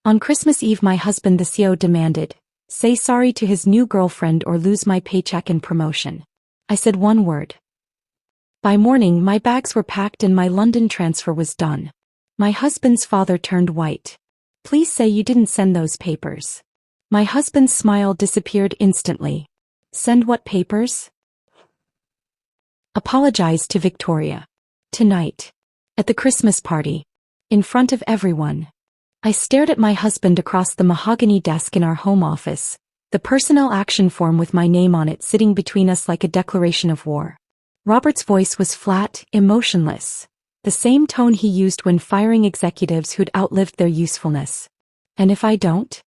On Christmas Eve, my husband, the CEO, demanded, "Say sorry to his new girlfriend or lose my paycheck and promotion." I said one word. By morning, my bags were packed and my London transfer was done. My husband's father turned white. "Please say you didn't send those papers." My husband's smile disappeared instantly. "Send what papers?" "Apologize to Victoria. Tonight. At the Christmas party. In front of everyone." I stared at my husband across the mahogany desk in our home office, the personnel action form with my name on it sitting between us like a declaration of war. Robert's voice was flat, emotionless, the same tone he used when firing executives who'd outlived their usefulness. "And if I don't?"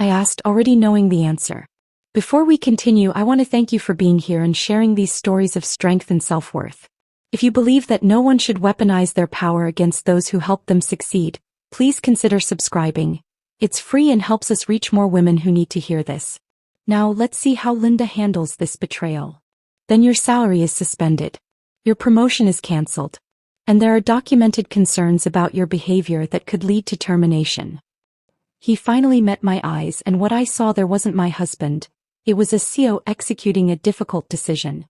I asked, already knowing the answer. "Before we continue, I want to thank you for being here and sharing these stories of strength and self-worth. If you believe that no one should weaponize their power against those who help them succeed, please consider subscribing. It's free and helps us reach more women who need to hear this. Now let's see how Linda handles this betrayal. Then your salary is suspended. Your promotion is cancelled. And there are documented concerns about your behavior that could lead to termination." He finally met my eyes, and what I saw there wasn't my husband. It was a CEO executing a difficult decision.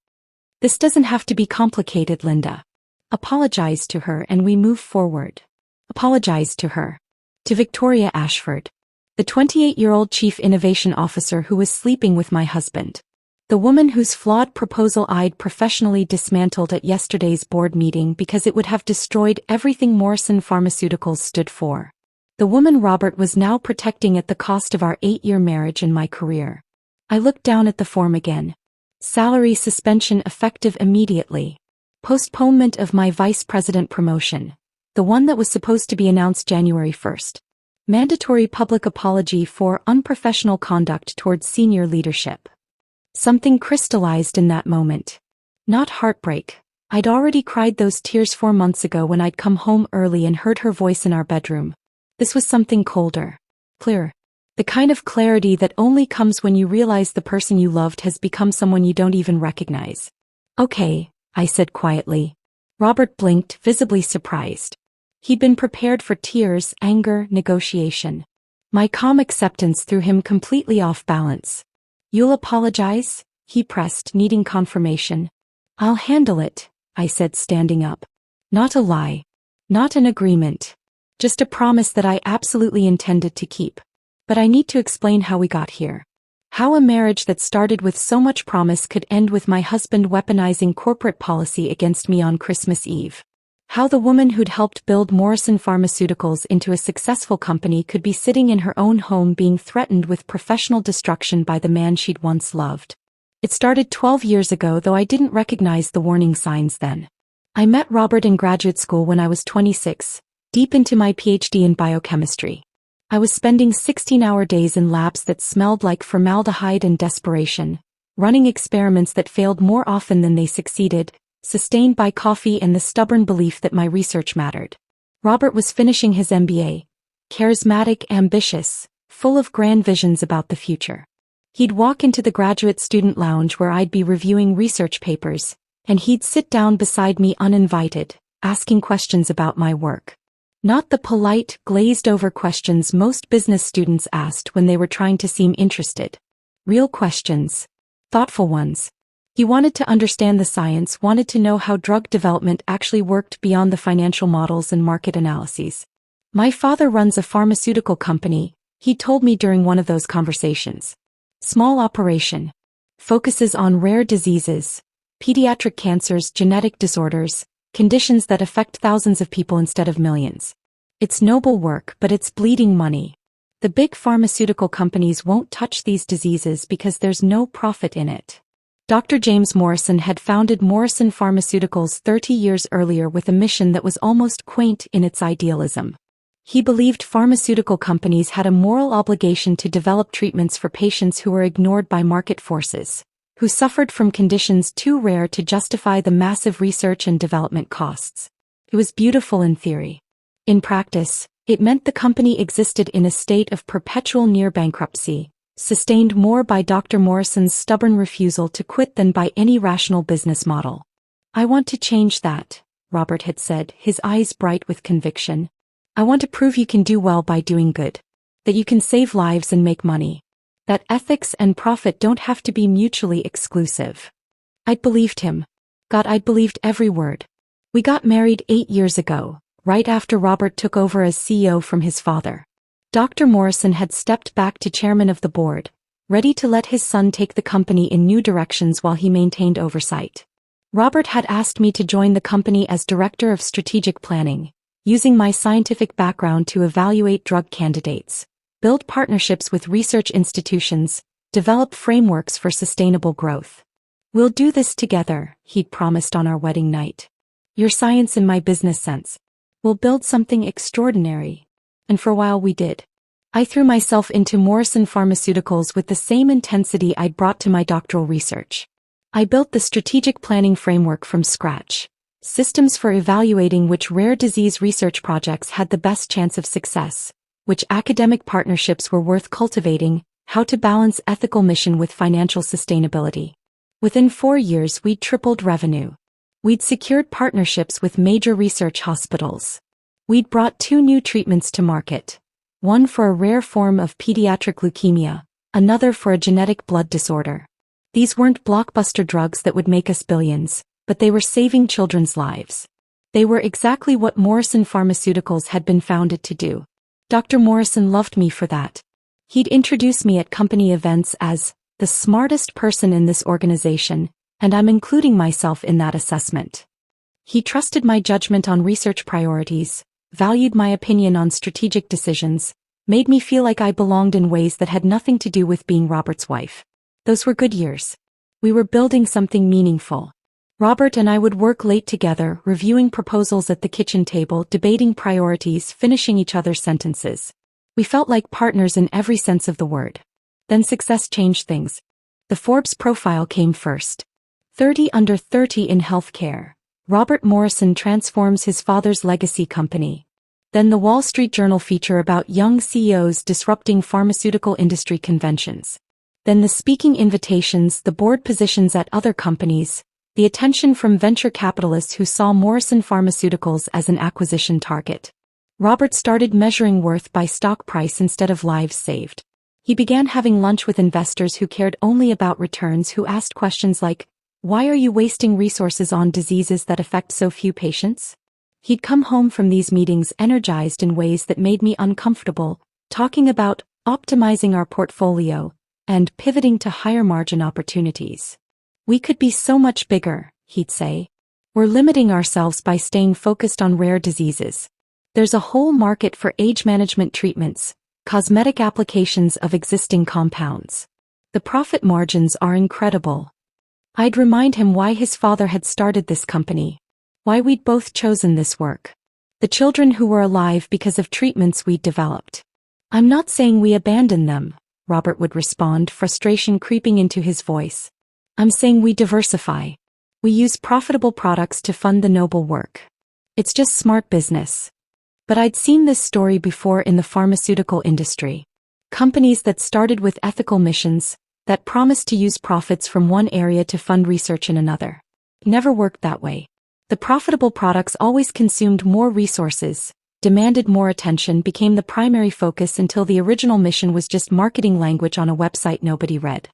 "This doesn't have to be complicated, Linda. Apologize to her and we move forward." Apologize to her. To Victoria Ashford, the 28-year-old chief innovation officer who was sleeping with my husband. The woman whose flawed proposal I'd professionally dismantled at yesterday's board meeting because it would have destroyed everything Morrison Pharmaceuticals stood for. The woman Robert was now protecting at the cost of our 8-year marriage and my career. I looked down at the form again. Salary suspension effective immediately. Postponement of my vice president promotion, the one that was supposed to be announced January 1st. Mandatory public apology for unprofessional conduct towards senior leadership. Something crystallized in that moment. Not heartbreak. I'd already cried those tears 4 months ago when I'd come home early and heard her voice in our bedroom. This was something colder. Clear. The kind of clarity that only comes when you realize the person you loved has become someone you don't even recognize. "Okay," I said quietly. Robert blinked, visibly surprised. He'd been prepared for tears, anger, negotiation. My calm acceptance threw him completely off balance. "You'll apologize?" he pressed, needing confirmation. "I'll handle it," I said, standing up. Not a lie. Not an agreement. Just a promise that I absolutely intended to keep. But I need to explain how we got here. How a marriage that started with so much promise could end with my husband weaponizing corporate policy against me on Christmas Eve. How the woman who'd helped build Morrison Pharmaceuticals into a successful company could be sitting in her own home being threatened with professional destruction by the man she'd once loved. It started 12 years ago, though I didn't recognize the warning signs then. I met Robert in graduate school when I was 26, deep into my PhD in biochemistry. I was spending 16-hour days in labs that smelled like formaldehyde and desperation, running experiments that failed more often than they succeeded, sustained by coffee and the stubborn belief that my research mattered. Robert was finishing his MBA, charismatic, ambitious, full of grand visions about the future. He'd walk into the graduate student lounge where I'd be reviewing research papers, and he'd sit down beside me uninvited, asking questions about my work. Not the polite, glazed-over questions most business students asked when they were trying to seem interested. Real questions. Thoughtful ones. He wanted to understand the science, wanted to know how drug development actually worked beyond the financial models and market analyses. "My father runs a pharmaceutical company," he told me during one of those conversations. "Small operation. Focuses on rare diseases, pediatric cancers, genetic disorders, conditions that affect thousands of people instead of millions. It's noble work, but it's bleeding money. The big pharmaceutical companies won't touch these diseases because there's no profit in it." Dr. James Morrison had founded Morrison Pharmaceuticals 30 years earlier with a mission that was almost quaint in its idealism. He believed pharmaceutical companies had a moral obligation to develop treatments for patients who were ignored by market forces, who suffered from conditions too rare to justify the massive research and development costs. It was beautiful in theory. In practice, it meant the company existed in a state of perpetual near bankruptcy, sustained more by Dr. Morrison's stubborn refusal to quit than by any rational business model. "I want to change that," Robert had said, his eyes bright with conviction. "I want to prove you can do well by doing good. that you can save lives and make money, that ethics and profit don't have to be mutually exclusive. I'd believed him. God, I'd believed every word. We got married 8 years ago, right after Robert took over as CEO from his father. Dr. Morrison had stepped back to chairman of the board, ready to let his son take the company in new directions while he maintained oversight. Robert had asked me to join the company as director of strategic planning, using my scientific background to evaluate drug candidates, build partnerships with research institutions, develop frameworks for sustainable growth. We'll do this together, he'd promised on our wedding night. Your science and my business sense. We'll build something extraordinary. And for a while we did. I threw myself into Morrison Pharmaceuticals with the same intensity I'd brought to my doctoral research. I built the strategic planning framework from scratch, systems for evaluating which rare disease research projects had the best chance of success, which academic partnerships were worth cultivating, how to balance ethical mission with financial sustainability. Within 4 years we'd tripled revenue. We'd secured partnerships with major research hospitals. We'd brought 2 new treatments to market. One for a rare form of pediatric leukemia, another for a genetic blood disorder. These weren't blockbuster drugs that would make us billions, but they were saving children's lives. They were exactly what Morrison Pharmaceuticals had been founded to do. Dr. Morrison loved me for that. He'd introduce me at company events as the smartest person in this organization, and I'm including myself in that assessment. He trusted my judgment on research priorities, valued my opinion on strategic decisions, made me feel like I belonged in ways that had nothing to do with being Robert's wife. Those were good years. We were building something meaningful. Robert and I would work late together, reviewing proposals at the kitchen table, debating priorities, finishing each other's sentences. We felt like partners in every sense of the word. Then success changed things. The Forbes profile came first. 30 under 30 in healthcare. Robert Morrison transforms his father's legacy company. Then the Wall Street Journal feature about young CEOs disrupting pharmaceutical industry conventions. Then the speaking invitations, the board positions at other companies, the attention from venture capitalists who saw Morrison Pharmaceuticals as an acquisition target. Robert started measuring worth by stock price instead of lives saved. He began having lunch with investors who cared only about returns, who asked questions like, "Why are you wasting resources on diseases that affect so few patients?" He'd come home from these meetings energized in ways that made me uncomfortable, talking about optimizing our portfolio and pivoting to higher margin opportunities. "We could be so much bigger," he'd say. "We're limiting ourselves by staying focused on rare diseases. There's a whole market for age management treatments, cosmetic applications of existing compounds. The profit margins are incredible." I'd remind him why his father had started this company, why we'd both chosen this work. The children who were alive because of treatments we'd developed. "I'm not saying we abandon them," Robert would respond, frustration creeping into his voice. "I'm saying we diversify. We use profitable products to fund the noble work. It's just smart business." But I'd seen this story before in the pharmaceutical industry. Companies that started with ethical missions, that promised to use profits from one area to fund research in another. It never worked that way. The profitable products always consumed more resources, demanded more attention, became the primary focus until the original mission was just marketing language on a website nobody read.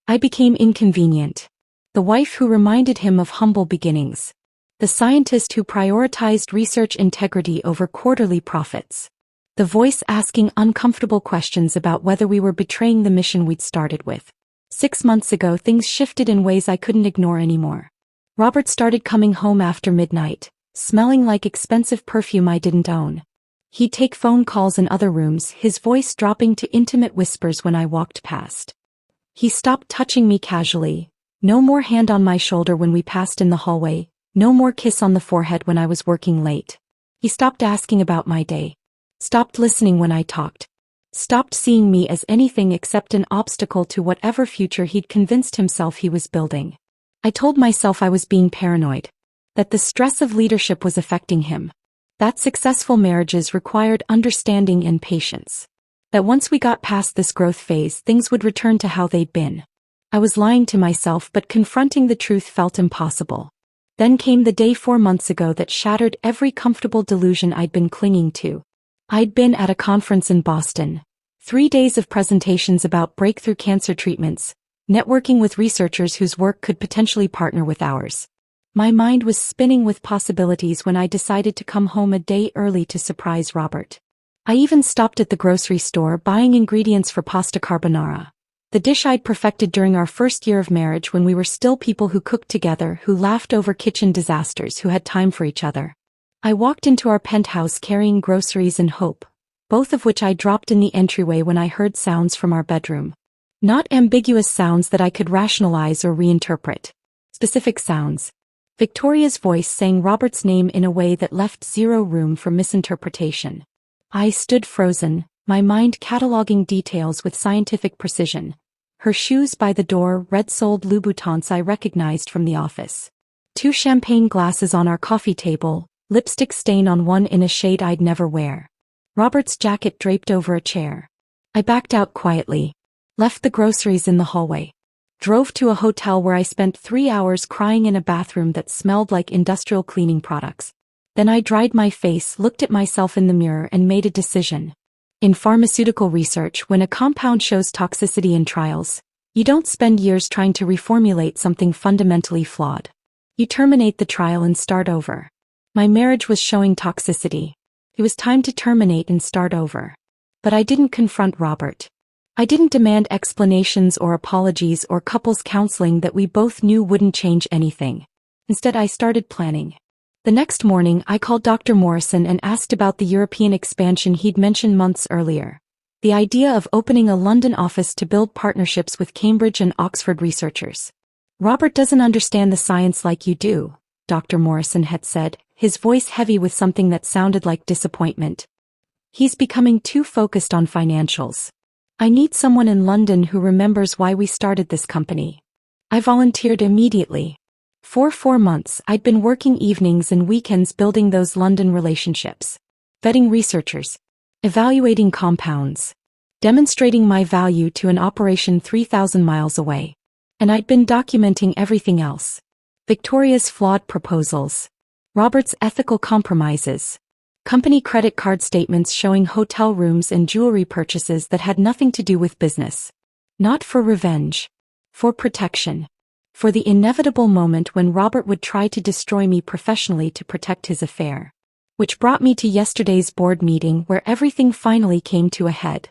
I became inconvenient. The wife who reminded him of humble beginnings. The scientist who prioritized research integrity over quarterly profits. The voice asking uncomfortable questions about whether we were betraying the mission we'd started with. 6 months ago, things shifted in ways I couldn't ignore anymore. Robert started coming home after midnight, smelling like expensive perfume I didn't own. He'd take phone calls in other rooms, his voice dropping to intimate whispers when I walked past. He stopped touching me casually. No more hand on my shoulder when we passed in the hallway. No more kiss on the forehead when I was working late. He stopped asking about my day. Stopped listening when I talked. Stopped seeing me as anything except an obstacle to whatever future he'd convinced himself he was building. I told myself I was being paranoid. That the stress of leadership was affecting him. That successful marriages required understanding and patience. That once we got past this growth phase, things would return to how they'd been. I was lying to myself, but confronting the truth felt impossible. Then came the day 4 months ago that shattered every comfortable delusion I'd been clinging to. I'd been at a conference in Boston, 3 days of presentations about breakthrough cancer treatments, networking with researchers whose work could potentially partner with ours. My mind was spinning with possibilities when I decided to come home a day early to surprise Robert. I even stopped at the grocery store buying ingredients for pasta carbonara, the dish I'd perfected during our first year of marriage when we were still people who cooked together, who laughed over kitchen disasters, who had time for each other. I walked into our penthouse carrying groceries and hope, both of which I dropped in the entryway when I heard sounds from our bedroom. Not ambiguous sounds that I could rationalize or reinterpret. Specific sounds. Victoria's voice sang Robert's name in a way that left zero room for misinterpretation. I stood frozen, my mind cataloging details with scientific precision. Her shoes by the door, red-soled Louboutins I recognized from the office. 2 champagne glasses on our coffee table, lipstick stain on one in a shade I'd never wear. Robert's jacket draped over a chair. I backed out quietly. Left the groceries in the hallway. Drove to a hotel where I spent 3 hours crying in a bathroom that smelled like industrial cleaning products. Then I dried my face, looked at myself in the mirror and made a decision. In pharmaceutical research, when a compound shows toxicity in trials, you don't spend years trying to reformulate something fundamentally flawed. You terminate the trial and start over. My marriage was showing toxicity. It was time to terminate and start over. But I didn't confront Robert. I didn't demand explanations or apologies or couples counseling that we both knew wouldn't change anything. Instead, I started planning. The next morning, I called Dr. Morrison and asked about the European expansion he'd mentioned months earlier. The idea of opening a London office to build partnerships with Cambridge and Oxford researchers. Robert doesn't understand the science like you do, Dr. Morrison had said, his voice heavy with something that sounded like disappointment. He's becoming too focused on financials. I need someone in London who remembers why we started this company. I volunteered immediately. For 4 months, I'd been working evenings and weekends building those London relationships. Vetting researchers. Evaluating compounds. Demonstrating my value to an operation 3,000 miles away. And I'd been documenting everything else. Victoria's flawed proposals. Robert's ethical compromises. Company credit card statements showing hotel rooms and jewelry purchases that had nothing to do with business. Not for revenge. For protection. For the inevitable moment when Robert would try to destroy me professionally to protect his affair. Which brought me to yesterday's board meeting where everything finally came to a head.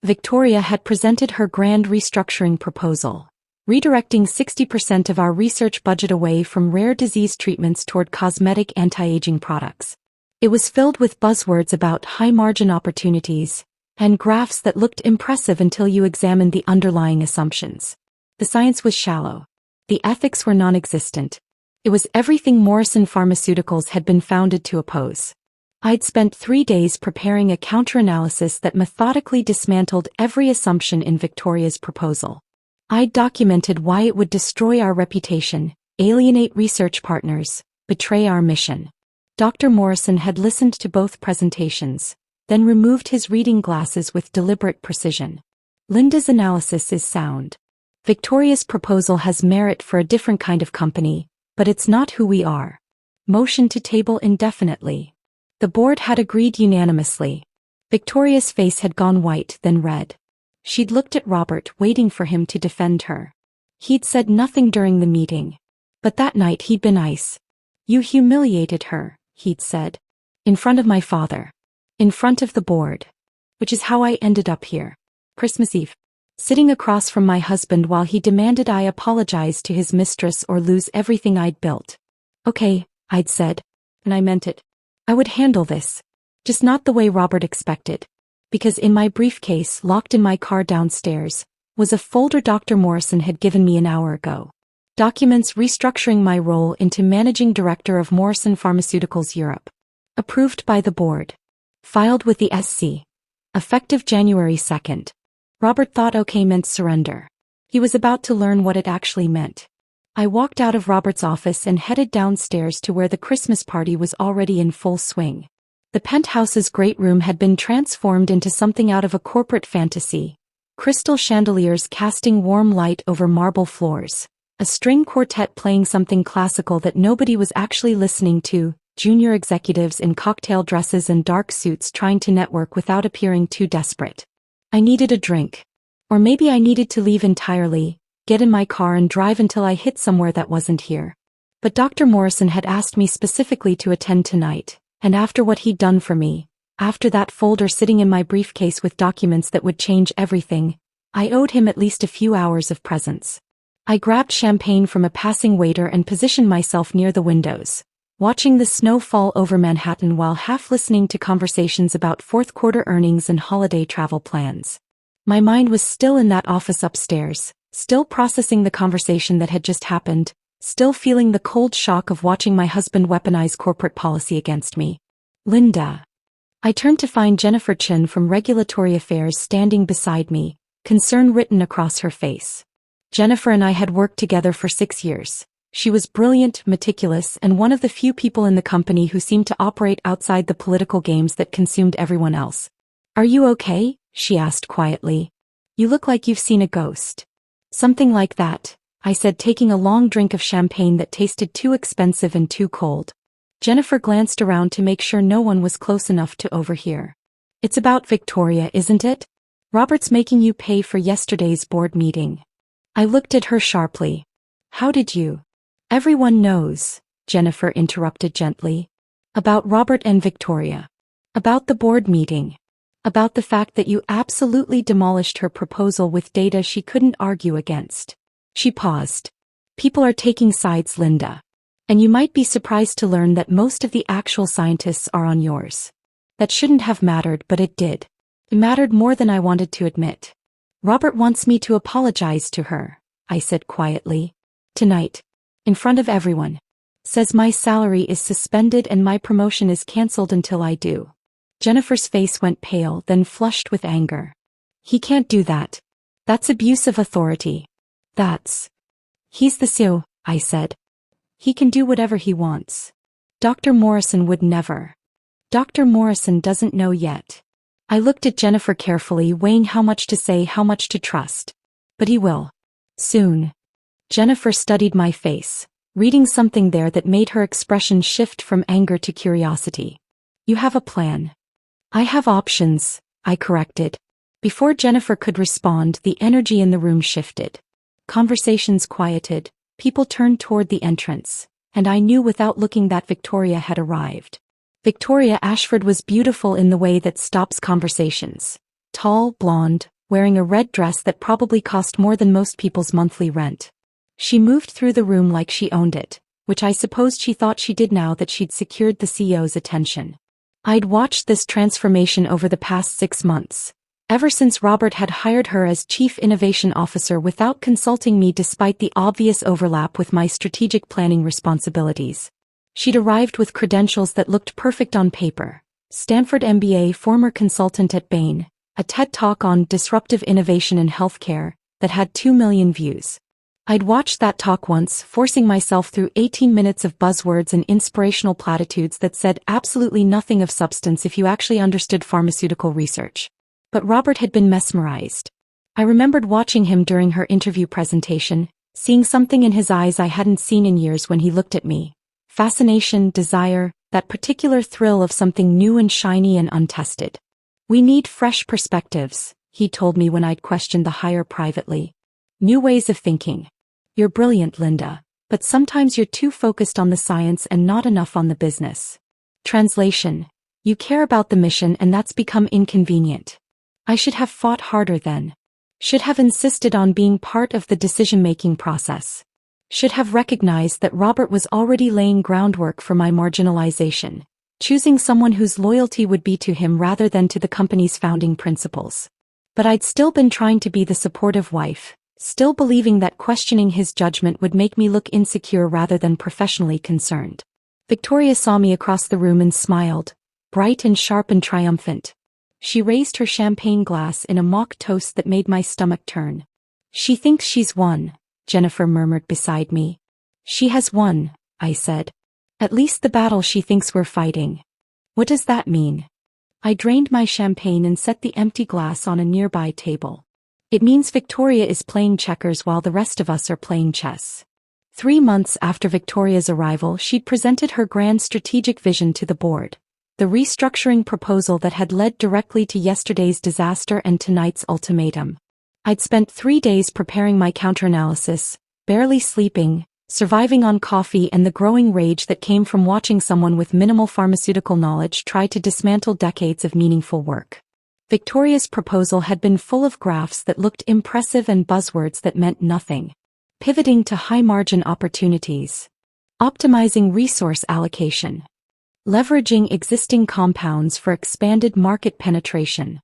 Victoria had presented her grand restructuring proposal. Redirecting 60% of our research budget away from rare disease treatments toward cosmetic anti-aging products. It was filled with buzzwords about high-margin opportunities, and graphs that looked impressive until you examined the underlying assumptions. The science was shallow. The ethics were non-existent. It was everything Morrison Pharmaceuticals had been founded to oppose. I'd spent 3 days preparing a counter-analysis that methodically dismantled every assumption in Victoria's proposal. I'd documented why it would destroy our reputation, alienate research partners, betray our mission. Dr. Morrison had listened to both presentations, then removed his reading glasses with deliberate precision. Linda's analysis is sound. Victoria's proposal has merit for a different kind of company, but it's not who we are. Motion to table indefinitely. The board had agreed unanimously. Victoria's face had gone white, then red. She'd looked at Robert, waiting for him to defend her. He'd said nothing during the meeting. But that night he'd been ice. You humiliated her, he'd said. In front of my father. In front of the board. Which is how I ended up here. Christmas Eve. Sitting across from my husband while he demanded I apologize to his mistress or lose everything I'd built. Okay, I'd said. And I meant it. I would handle this. Just not the way Robert expected. Because in my briefcase, locked in my car downstairs, was a folder Dr. Morrison had given me an hour ago. Documents restructuring my role into Managing Director of Morrison Pharmaceuticals Europe. Approved by the board. Filed with the SC. Effective January 2nd. Robert thought okay meant surrender. He was about to learn what it actually meant. I walked out of Robert's office and headed downstairs to where the Christmas party was already in full swing. The penthouse's great room had been transformed into something out of a corporate fantasy. Crystal chandeliers casting warm light over marble floors. A string quartet playing something classical that nobody was actually listening to. Junior executives in cocktail dresses and dark suits trying to network without appearing too desperate. I needed a drink. Or maybe I needed to leave entirely, get in my car and drive until I hit somewhere that wasn't here. But Dr. Morrison had asked me specifically to attend tonight, and after what he'd done for me, after that folder sitting in my briefcase with documents that would change everything, I owed him at least a few hours of presence. I grabbed champagne from a passing waiter and positioned myself near the windows, watching the snow fall over Manhattan while half listening to conversations about fourth-quarter earnings and holiday travel plans. My mind was still in that office upstairs, still processing the conversation that had just happened, still feeling the cold shock of watching my husband weaponize corporate policy against me. Linda. I turned to find Jennifer Chen from Regulatory Affairs standing beside me, concern written across her face. Jennifer and I had worked together for 6 years. She was brilliant, meticulous, and one of the few people in the company who seemed to operate outside the political games that consumed everyone else. "Are you okay?" she asked quietly. "You look like you've seen a ghost." "Something like that," I said, taking a long drink of champagne that tasted too expensive and too cold. Jennifer glanced around to make sure no one was close enough to overhear. "It's about Victoria, isn't it? Robert's making you pay for yesterday's board meeting." I looked at her sharply. "How did you?" "Everyone knows," Jennifer interrupted gently. "About Robert and Victoria. About the board meeting. About the fact that you absolutely demolished her proposal with data she couldn't argue against." She paused. "People are taking sides, Linda. And you might be surprised to learn that most of the actual scientists are on yours. That shouldn't have mattered, but it did. It mattered more than I wanted to admit. Robert wants me to apologize to her," I said quietly. "Tonight. In front of everyone. Says my salary is suspended and my promotion is cancelled until I do." Jennifer's face went pale, then flushed with anger. "He can't do that. That's abuse of authority. He's the CEO," I said. "He can do whatever he wants. Dr. Morrison would never." "Dr. Morrison doesn't know yet." I looked at Jennifer carefully, weighing how much to say, how much to trust. "But he will. Soon." Jennifer studied my face, reading something there that made her expression shift from anger to curiosity. "You have a plan." "I have options," I corrected. Before Jennifer could respond, the energy in the room shifted. Conversations quieted, people turned toward the entrance, and I knew without looking that Victoria had arrived. Victoria Ashford was beautiful in the way that stops conversations. Tall, blonde, wearing a red dress that probably cost more than most people's monthly rent. She moved through the room like she owned it, which I supposed she thought she did now that she'd secured the CEO's attention. I'd watched this transformation over the past 6 months, ever since Robert had hired her as Chief Innovation Officer without consulting me despite the obvious overlap with my strategic planning responsibilities. She'd arrived with credentials that looked perfect on paper. Stanford MBA, former consultant at Bain, a TED Talk on disruptive innovation in healthcare that had 2 million views. I'd watched that talk once, forcing myself through 18 minutes of buzzwords and inspirational platitudes that said absolutely nothing of substance if you actually understood pharmaceutical research. But Robert had been mesmerized. I remembered watching him during her interview presentation, seeing something in his eyes I hadn't seen in years when he looked at me. Fascination, desire, that particular thrill of something new and shiny and untested. "We need fresh perspectives," he told me when I'd questioned the hire privately. "New ways of thinking. You're brilliant, Linda, but sometimes you're too focused on the science and not enough on the business." Translation: you care about the mission and that's become inconvenient. I should have fought harder then. Should have insisted on being part of the decision-making process. Should have recognized that Robert was already laying groundwork for my marginalization, choosing someone whose loyalty would be to him rather than to the company's founding principles. But I'd still been trying to be the supportive wife, still believing that questioning his judgment would make me look insecure rather than professionally concerned. Victoria saw me across the room and smiled, bright and sharp and triumphant. She raised her champagne glass in a mock toast that made my stomach turn. "She thinks she's won," Jennifer murmured beside me. "She has won," I said. "At least the battle she thinks we're fighting." "What does that mean?" I drained my champagne and set the empty glass on a nearby table. "It means Victoria is playing checkers while the rest of us are playing chess." 3 months after Victoria's arrival, she'd presented her grand strategic vision to the board. the restructuring proposal that had led directly to yesterday's disaster and tonight's ultimatum. I'd spent 3 days preparing my counteranalysis, barely sleeping, surviving on coffee and the growing rage that came from watching someone with minimal pharmaceutical knowledge try to dismantle decades of meaningful work. Victoria's proposal had been full of graphs that looked impressive and buzzwords that meant nothing. Pivoting to high-margin opportunities. Optimizing resource allocation. Leveraging existing compounds for expanded market penetration.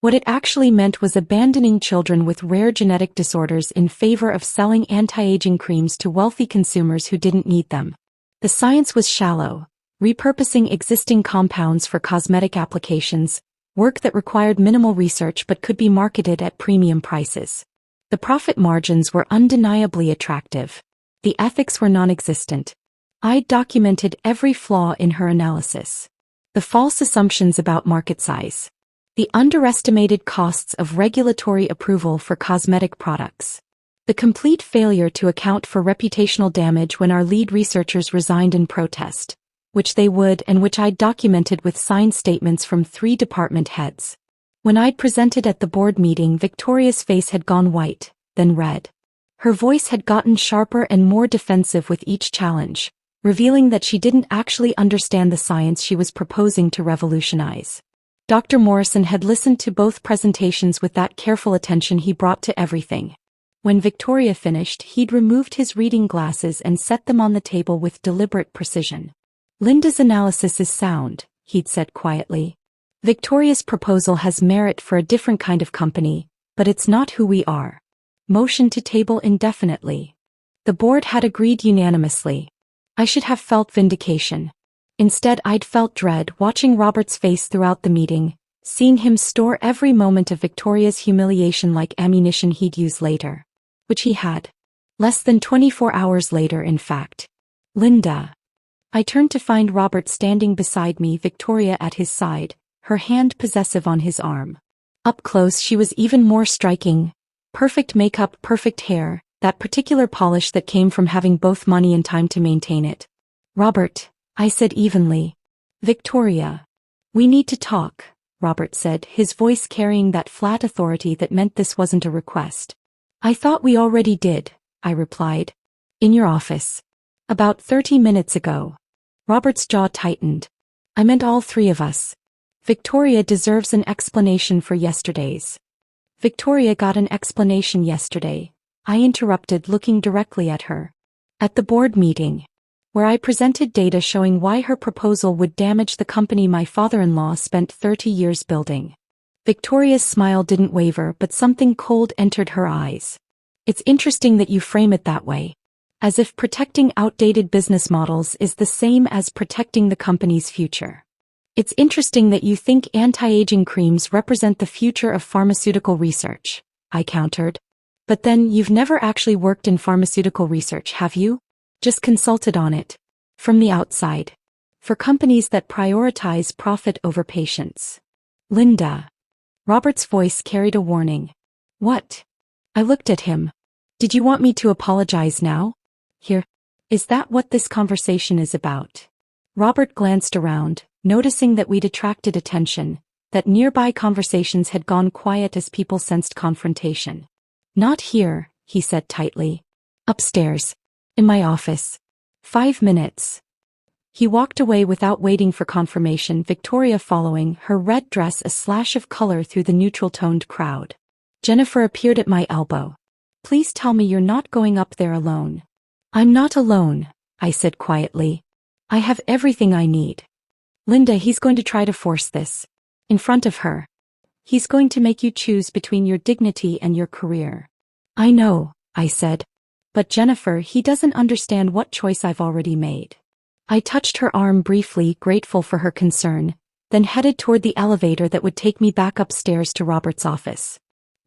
What it actually meant was abandoning children with rare genetic disorders in favor of selling anti-aging creams to wealthy consumers who didn't need them. The science was shallow, repurposing existing compounds for cosmetic applications, work that required minimal research but could be marketed at premium prices. The profit margins were undeniably attractive. The ethics were non-existent. I'd documented every flaw in her analysis. The false assumptions about market size. The underestimated costs of regulatory approval for cosmetic products. The complete failure to account for reputational damage when our lead researchers resigned in protest, which they would and which I'd documented with signed statements from 3 department heads. When I'd presented at the board meeting, Victoria's face had gone white, then red. Her voice had gotten sharper and more defensive with each challenge, revealing that she didn't actually understand the science she was proposing to revolutionize. Dr. Morrison had listened to both presentations with that careful attention he brought to everything. When Victoria finished, he'd removed his reading glasses and set them on the table with deliberate precision. "Linda's analysis is sound," he'd said quietly. "Victoria's proposal has merit for a different kind of company, but it's not who we are." Motion to table indefinitely. The board had agreed unanimously. I should have felt vindication. Instead, I'd felt dread watching Robert's face throughout the meeting, seeing him store every moment of Victoria's humiliation like ammunition he'd use later. Which he had. Less than 24 hours later, in fact. "Linda." I turned to find Robert standing beside me, Victoria at his side, her hand possessive on his arm. Up close she was even more striking. Perfect makeup, perfect hair, that particular polish that came from having both money and time to maintain it. "Robert," I said evenly. "Victoria. We need to talk," Robert said, his voice carrying that flat authority that meant this wasn't a request. "I thought we already did," I replied. "In your office. About 30 minutes ago." Robert's jaw tightened. "I meant all 3 of us. Victoria deserves an explanation for yesterday's." "Victoria got an explanation yesterday," I interrupted, looking directly at her. "At the board meeting, where I presented data showing why her proposal would damage the company my father-in-law spent 30 years building." Victoria's smile didn't waver, but something cold entered her eyes. "It's interesting that you frame it that way. As if protecting outdated business models is the same as protecting the company's future. It's interesting that you think anti-aging creams represent the future of pharmaceutical research," I countered. "But then you've never actually worked in pharmaceutical research, have you? Just consulted on it. From the outside. For companies that prioritize profit over patients." "Linda." Robert's voice carried a warning. "What?" I looked at him. "Did you want me to apologize now? Here. Is that what this conversation is about?" Robert glanced around, noticing that we'd attracted attention, that nearby conversations had gone quiet as people sensed confrontation. "Not here," he said tightly. "Upstairs. In my office. 5 minutes." He walked away without waiting for confirmation, Victoria following, her red dress a slash of color through the neutral-toned crowd. Jennifer appeared at my elbow. "Please tell me you're not going up there alone." "I'm not alone," I said quietly. "I have everything I need." "Linda, he's going to try to force this. In front of her. He's going to make you choose between your dignity and your career." "I know," I said. "But Jennifer, he doesn't understand what choice I've already made." I touched her arm briefly, grateful for her concern, then headed toward the elevator that would take me back upstairs to Robert's office.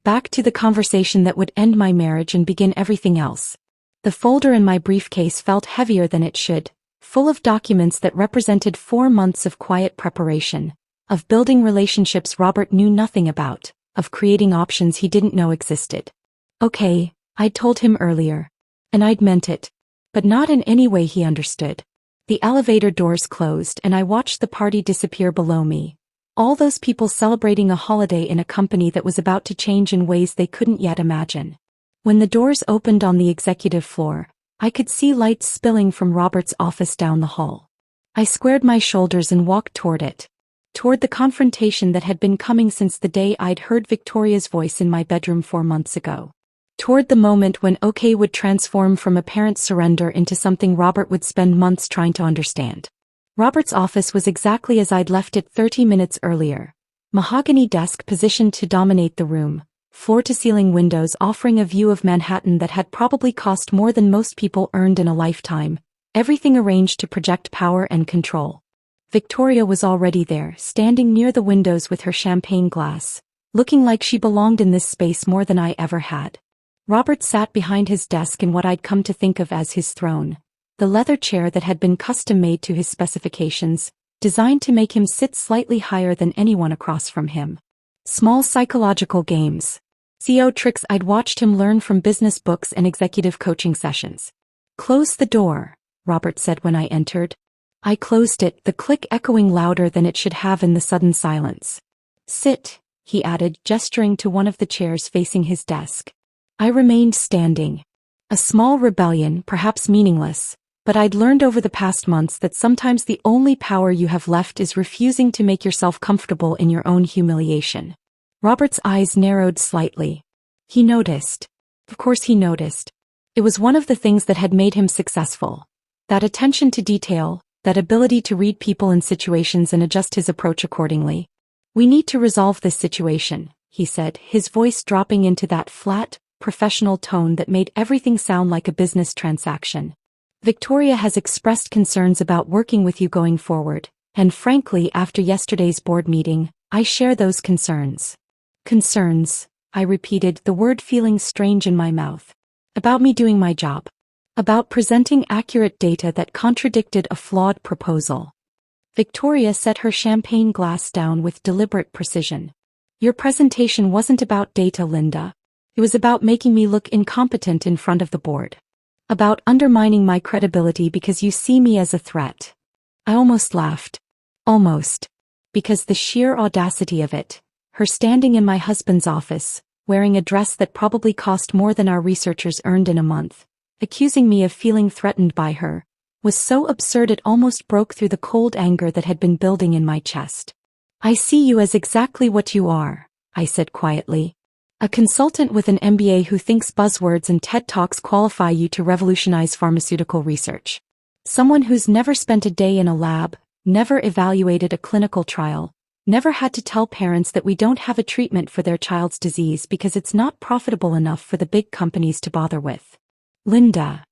Back to the conversation that would end my marriage and begin everything else. The folder in my briefcase felt heavier than it should, full of documents that represented 4 months of quiet preparation, of building relationships Robert knew nothing about, of creating options he didn't know existed. Okay, I'd told him earlier. And I'd meant it. But not in any way he understood. The elevator doors closed and I watched the party disappear below me. All those people celebrating a holiday in a company that was about to change in ways they couldn't yet imagine. When the doors opened on the executive floor, I could see lights spilling from Robert's office down the hall. I squared my shoulders and walked toward it. Toward the confrontation that had been coming since the day I'd heard Victoria's voice in my bedroom 4 months ago. Toward the moment when OK would transform from apparent surrender into something Robert would spend months trying to understand. Robert's office was exactly as I'd left it 30 minutes earlier. Mahogany desk positioned to dominate the room, floor-to-ceiling windows offering a view of Manhattan that had probably cost more than most people earned in a lifetime, everything arranged to project power and control. Victoria was already there, standing near the windows with her champagne glass, looking like she belonged in this space more than I ever had. Robert sat behind his desk in what I'd come to think of as his throne, the leather chair that had been custom-made to his specifications, designed to make him sit slightly higher than anyone across from him. Small psychological games. CEO tricks I'd watched him learn from business books and executive coaching sessions. "Close the door," Robert said when I entered. I closed it, the click echoing louder than it should have in the sudden silence. "Sit," he added, gesturing to one of the chairs facing his desk. I remained standing. A small rebellion, perhaps meaningless, but I'd learned over the past months that sometimes the only power you have left is refusing to make yourself comfortable in your own humiliation. Robert's eyes narrowed slightly. He noticed. Of course he noticed. It was one of the things that had made him successful. That attention to detail, that ability to read people and situations and adjust his approach accordingly. "We need to resolve this situation," he said, his voice dropping into that flat, professional tone that made everything sound like a business transaction. "Victoria has expressed concerns about working with you going forward, and frankly, after yesterday's board meeting, I share those concerns." "Concerns," I repeated, the word feeling strange in my mouth. "About me doing my job. About presenting accurate data that contradicted a flawed proposal." Victoria set her champagne glass down with deliberate precision. "Your presentation wasn't about data, Linda. It was about making me look incompetent in front of the board. About undermining my credibility because you see me as a threat." I almost laughed. Almost. Because the sheer audacity of it, her standing in my husband's office, wearing a dress that probably cost more than our researchers earned in a month, accusing me of feeling threatened by her, was so absurd it almost broke through the cold anger that had been building in my chest. "I see you as exactly what you are," I said quietly. "A consultant with an MBA who thinks buzzwords and TED Talks qualify you to revolutionize pharmaceutical research. Someone who's never spent a day in a lab, never evaluated a clinical trial, never had to tell parents that we don't have a treatment for their child's disease because it's not profitable enough for the big companies to bother with. Linda."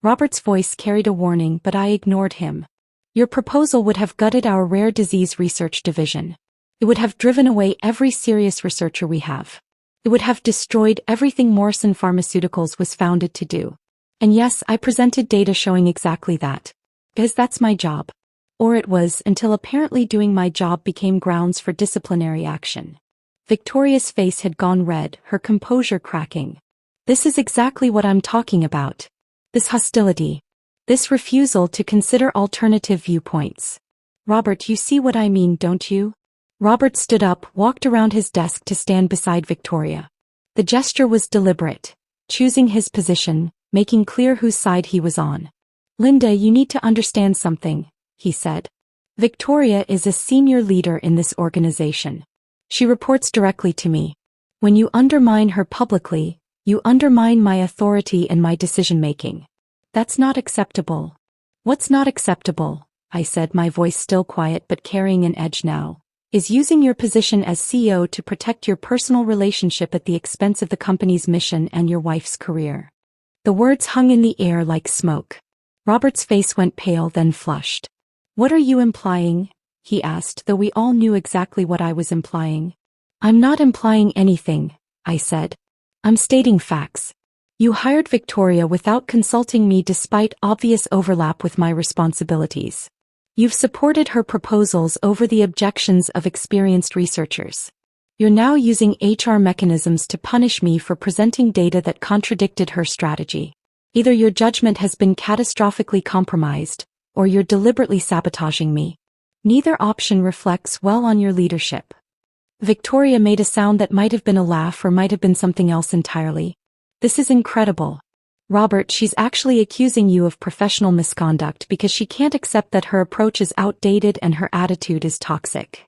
Robert's voice carried a warning, but I ignored him. "Your proposal would have gutted our rare disease research division. It would have driven away every serious researcher we have. It would have destroyed everything Morrison Pharmaceuticals was founded to do. And yes, I presented data showing exactly that. Because that's my job. Or it was, until apparently doing my job became grounds for disciplinary action." Victoria's face had gone red, her composure cracking. "This is exactly what I'm talking about. This hostility. This refusal to consider alternative viewpoints. Robert, you see what I mean, don't you?" Robert stood up, walked around his desk to stand beside Victoria. The gesture was deliberate, choosing his position, making clear whose side he was on. "Linda, you need to understand something," he said. "Victoria is a senior leader in this organization. She reports directly to me. When you undermine her publicly, you undermine my authority and my decision-making. That's not acceptable." "What's not acceptable?" I said, my voice still quiet but carrying an edge now. "Is using your position as CEO to protect your personal relationship at the expense of the company's mission and your wife's career." The words hung in the air like smoke. Robert's face went pale, then flushed. "What are you implying?" he asked, though we all knew exactly what I was implying. "I'm not implying anything," I said. "I'm stating facts. You hired Victoria without consulting me despite obvious overlap with my responsibilities. You've supported her proposals over the objections of experienced researchers. You're now using HR mechanisms to punish me for presenting data that contradicted her strategy. Either your judgment has been catastrophically compromised, or you're deliberately sabotaging me. Neither option reflects well on your leadership. Victoria made a sound that might have been a laugh or might have been something else entirely. This is incredible. Robert, she's actually accusing you of professional misconduct because she can't accept that her approach is outdated and her attitude is toxic.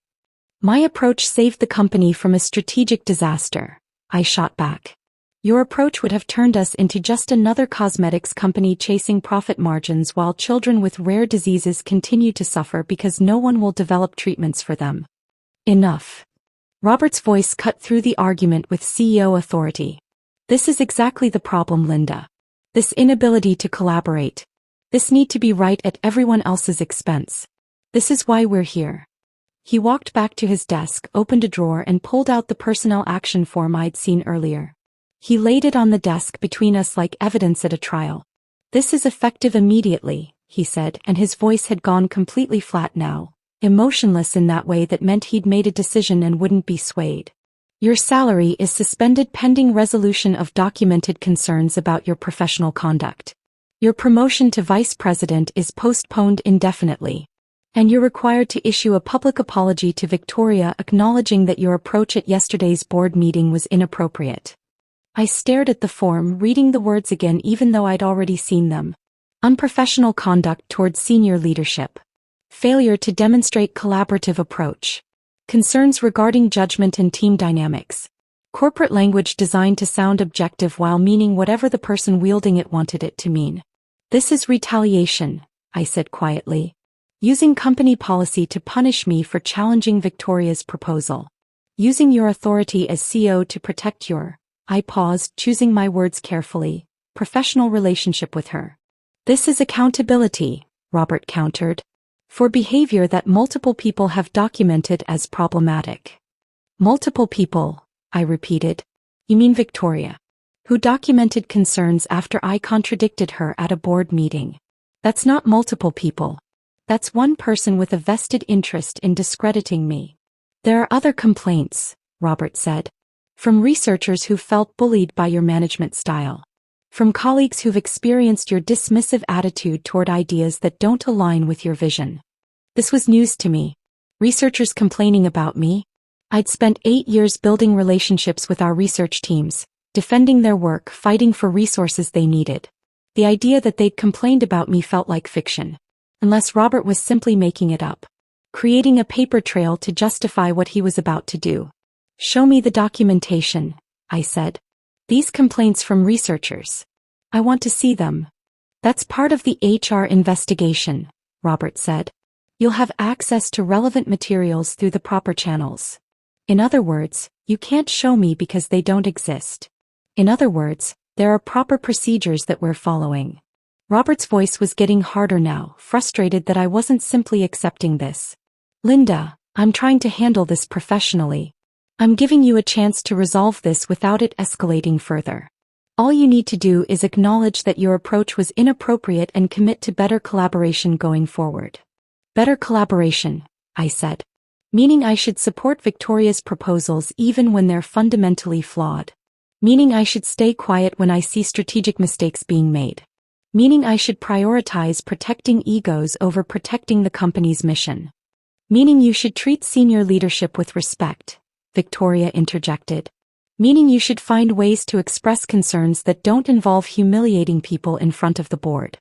My approach saved the company from a strategic disaster, I shot back. Your approach would have turned us into just another cosmetics company chasing profit margins while children with rare diseases continue to suffer because no one will develop treatments for them. Enough. Robert's voice cut through the argument with CEO authority. This is exactly the problem, Linda. This inability to collaborate. This need to be right at everyone else's expense. This is why we're here. He walked back to his desk, opened a drawer and pulled out the personnel action form I'd seen earlier. He laid it on the desk between us like evidence at a trial. This is effective immediately, he said, and his voice had gone completely flat now, emotionless in that way that meant he'd made a decision and wouldn't be swayed. Your salary is suspended pending resolution of documented concerns about your professional conduct. Your promotion to vice president is postponed indefinitely. And you're required to issue a public apology to Victoria acknowledging that your approach at yesterday's board meeting was inappropriate. I stared at the form, reading the words again even though I'd already seen them. Unprofessional conduct towards senior leadership. Failure to demonstrate collaborative approach. Concerns regarding judgment and team dynamics. Corporate language designed to sound objective while meaning whatever the person wielding it wanted it to mean. This is retaliation, I said quietly. Using company policy to punish me for challenging Victoria's proposal. Using your authority as CEO to protect your, I paused, choosing my words carefully, professional relationship with her. This is accountability, Robert countered. For behavior that multiple people have documented as problematic. Multiple people, I repeated. You mean Victoria? Who documented concerns after I contradicted her at a board meeting. That's not multiple people. That's one person with a vested interest in discrediting me. There are other complaints, Robert said. From researchers who felt bullied by your management style. From colleagues who've experienced your dismissive attitude toward ideas that don't align with your vision. This was news to me. Researchers complaining about me. I'd spent 8 years building relationships with our research teams, defending their work, fighting for resources they needed. The idea that they'd complained about me felt like fiction. Unless Robert was simply making it up. Creating a paper trail to justify what he was about to do. Show me the documentation, I said. These complaints from researchers. I want to see them. That's part of the HR investigation, Robert said. You'll have access to relevant materials through the proper channels. In other words, you can't show me because they don't exist. In other words, there are proper procedures that we're following. Robert's voice was getting harder now, frustrated that I wasn't simply accepting this. Linda, I'm trying to handle this professionally. I'm giving you a chance to resolve this without it escalating further. All you need to do is acknowledge that your approach was inappropriate and commit to better collaboration going forward. Better collaboration, I said. Meaning I should support Victoria's proposals even when they're fundamentally flawed. Meaning I should stay quiet when I see strategic mistakes being made. Meaning I should prioritize protecting egos over protecting the company's mission. Meaning you should treat senior leadership with respect, Victoria interjected. Meaning you should find ways to express concerns that don't involve humiliating people in front of the board.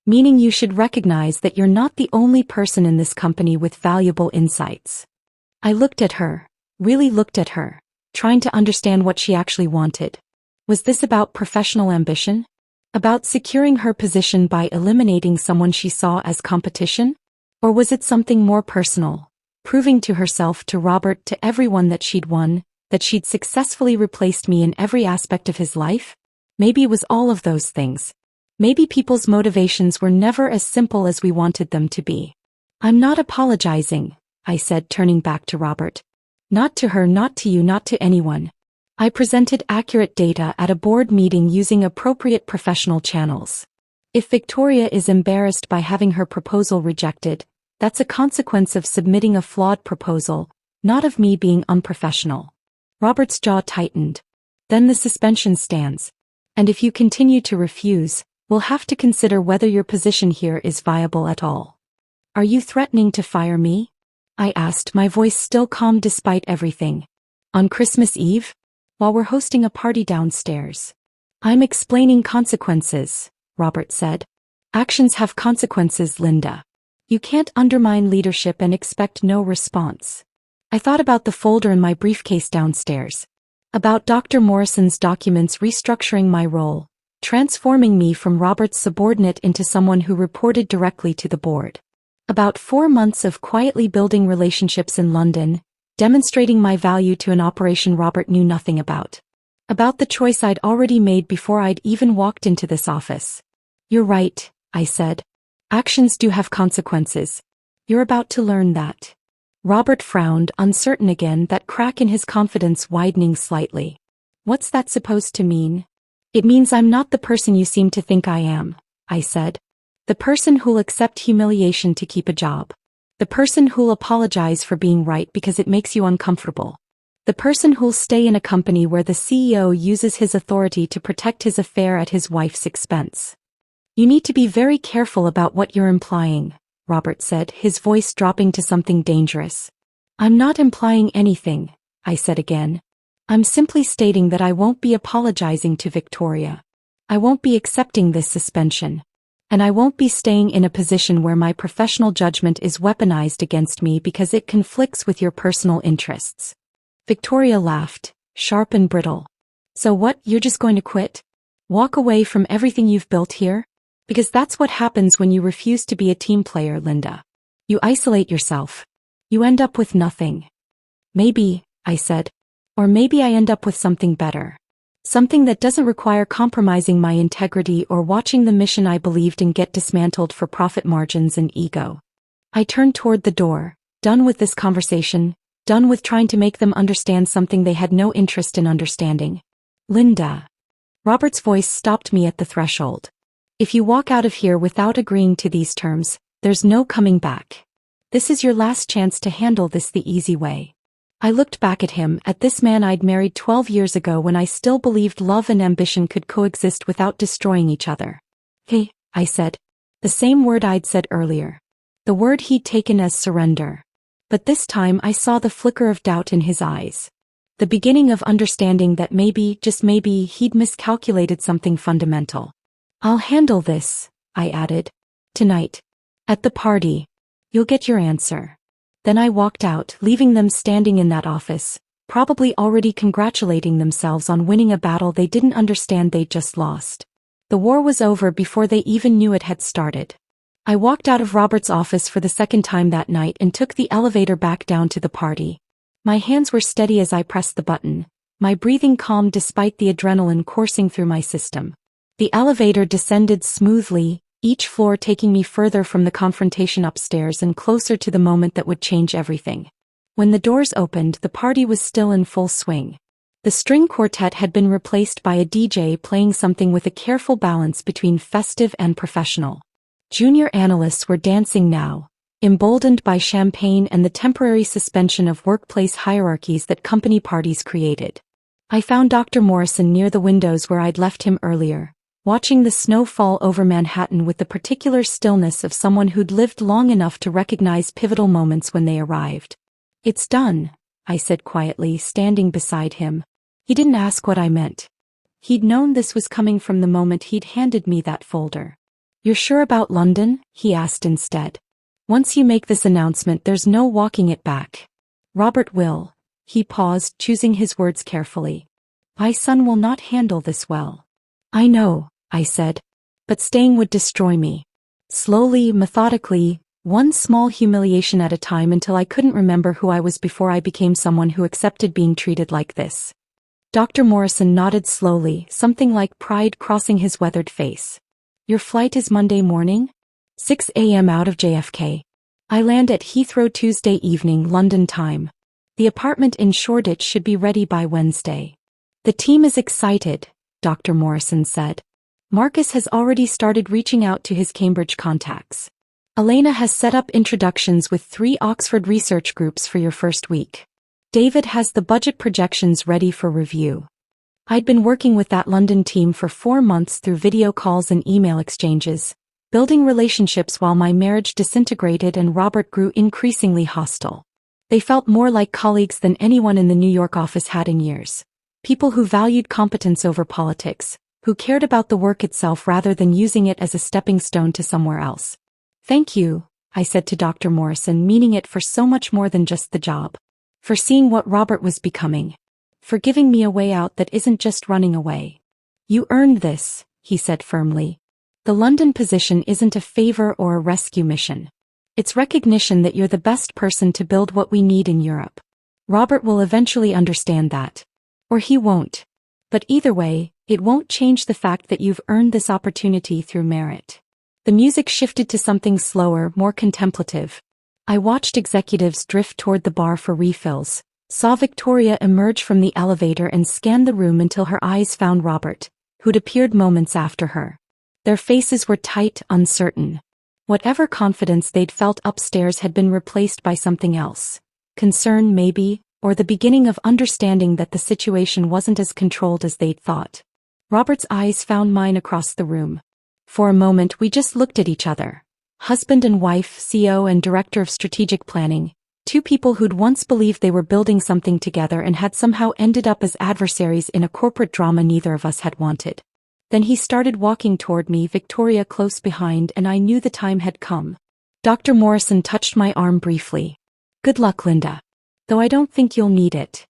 Meaning you should recognize that you're not the only person in this company with valuable insights. I looked at her, really looked at her, trying to understand what she actually wanted. Was this about professional ambition? About securing her position by eliminating someone she saw as competition? Or was it something more personal, proving to herself, to Robert, to everyone that she'd won, that she'd successfully replaced me in every aspect of his life? Maybe it was all of those things. Maybe people's motivations were never as simple as we wanted them to be. I'm not apologizing, I said, turning back to Robert. Not to her, not to you, not to anyone. I presented accurate data at a board meeting using appropriate professional channels. If Victoria is embarrassed by having her proposal rejected, that's a consequence of submitting a flawed proposal, not of me being unprofessional. Robert's jaw tightened. Then the suspension stands. And if you continue to refuse, we'll have to consider whether your position here is viable at all. Are you threatening to fire me? I asked, my voice still calm despite everything. On Christmas Eve? While we're hosting a party downstairs. I'm explaining consequences, Robert said. Actions have consequences, Linda. You can't undermine leadership and expect no response. I thought about the folder in my briefcase downstairs. About Dr. Morrison's documents restructuring my role, transforming me from Robert's subordinate into someone who reported directly to the board. About 4 months of quietly building relationships in London, demonstrating my value to an operation Robert knew nothing about. About the choice I'd already made before I'd even walked into this office. You're right, I said. Actions do have consequences. You're about to learn that. Robert frowned, uncertain again, that crack in his confidence widening slightly. What's that supposed to mean? It means I'm not the person you seem to think I am, I said. The person who'll accept humiliation to keep a job. The person who'll apologize for being right because it makes you uncomfortable. The person who'll stay in a company where the CEO uses his authority to protect his affair at his wife's expense. You need to be very careful about what you're implying, Robert said, his voice dropping to something dangerous. I'm not implying anything, I said again. I'm simply stating that I won't be apologizing to Victoria. I won't be accepting this suspension. And I won't be staying in a position where my professional judgment is weaponized against me because it conflicts with your personal interests. Victoria laughed, sharp and brittle. So what, you're just going to quit? Walk away from everything you've built here? Because that's what happens when you refuse to be a team player, Linda. You isolate yourself. You end up with nothing. Maybe, I said. Or maybe I end up with something better. Something that doesn't require compromising my integrity or watching the mission I believed in get dismantled for profit margins and ego. I turned toward the door, done with this conversation, done with trying to make them understand something they had no interest in understanding. Linda. Robert's voice stopped me at the threshold. If you walk out of here without agreeing to these terms, there's no coming back. This is your last chance to handle this the easy way. I looked back at him, at this man I'd married 12 years ago when I still believed love and ambition could coexist without destroying each other. Hey, I said. The same word I'd said earlier. The word he'd taken as surrender. But this time I saw the flicker of doubt in his eyes. The beginning of understanding that maybe, just maybe, he'd miscalculated something fundamental. I'll handle this, I added. Tonight. At the party. You'll get your answer. Then I walked out, leaving them standing in that office, probably already congratulating themselves on winning a battle they didn't understand they'd just lost. The war was over before they even knew it had started. I walked out of Robert's office for the second time that night and took the elevator back down to the party. My hands were steady as I pressed the button, my breathing calm despite the adrenaline coursing through my system. The elevator descended smoothly, each floor taking me further from the confrontation upstairs and closer to the moment that would change everything. When the doors opened, the party was still in full swing. The string quartet had been replaced by a DJ playing something with a careful balance between festive and professional. Junior analysts were dancing now, emboldened by champagne and the temporary suspension of workplace hierarchies that company parties created. I found Dr. Morrison near the windows where I'd left him earlier, watching the snow fall over Manhattan with the particular stillness of someone who'd lived long enough to recognize pivotal moments when they arrived. It's done, I said quietly, standing beside him. He didn't ask what I meant. He'd known this was coming from the moment he'd handed me that folder. You're sure about London? He asked instead. Once you make this announcement, there's no walking it back. Robert will. He paused, choosing his words carefully. My son will not handle this well. I know, I said. But staying would destroy me. Slowly, methodically, one small humiliation at a time until I couldn't remember who I was before I became someone who accepted being treated like this. Dr. Morrison nodded slowly, something like pride crossing his weathered face. Your flight is Monday morning? 6 a.m. out of JFK. I land at Heathrow Tuesday evening, London time. The apartment in Shoreditch should be ready by Wednesday. The team is excited, Dr. Morrison said. Marcus has already started reaching out to his Cambridge contacts. Elena has set up introductions with 3 Oxford research groups for your first week. David has the budget projections ready for review. I'd been working with that London team for 4 months through video calls and email exchanges, building relationships while my marriage disintegrated and Robert grew increasingly hostile. They felt more like colleagues than anyone in the New York office had in years. People who valued competence over politics, who cared about the work itself rather than using it as a stepping stone to somewhere else. "Thank you," I said to Dr. Morrison, meaning it for so much more than just the job. For seeing what Robert was becoming. For giving me a way out that isn't just running away. "You earned this," he said firmly. "The London position isn't a favor or a rescue mission. It's recognition that you're the best person to build what we need in Europe. Robert will eventually understand that. Or he won't. But either way, it won't change the fact that you've earned this opportunity through merit." The music shifted to something slower, more contemplative. I watched executives drift toward the bar for refills, saw Victoria emerge from the elevator and scan the room until her eyes found Robert, who'd appeared moments after her. Their faces were tight, uncertain. Whatever confidence they'd felt upstairs had been replaced by something else. Concern, maybe, or the beginning of understanding that the situation wasn't as controlled as they'd thought. Robert's eyes found mine across the room. For a moment we just looked at each other. Husband and wife, CEO and Director of Strategic Planning, two people who'd once believed they were building something together and had somehow ended up as adversaries in a corporate drama neither of us had wanted. Then he started walking toward me, Victoria close behind, and I knew the time had come. Dr. Morrison touched my arm briefly. "Good luck, Linda. Though I don't think you'll need it."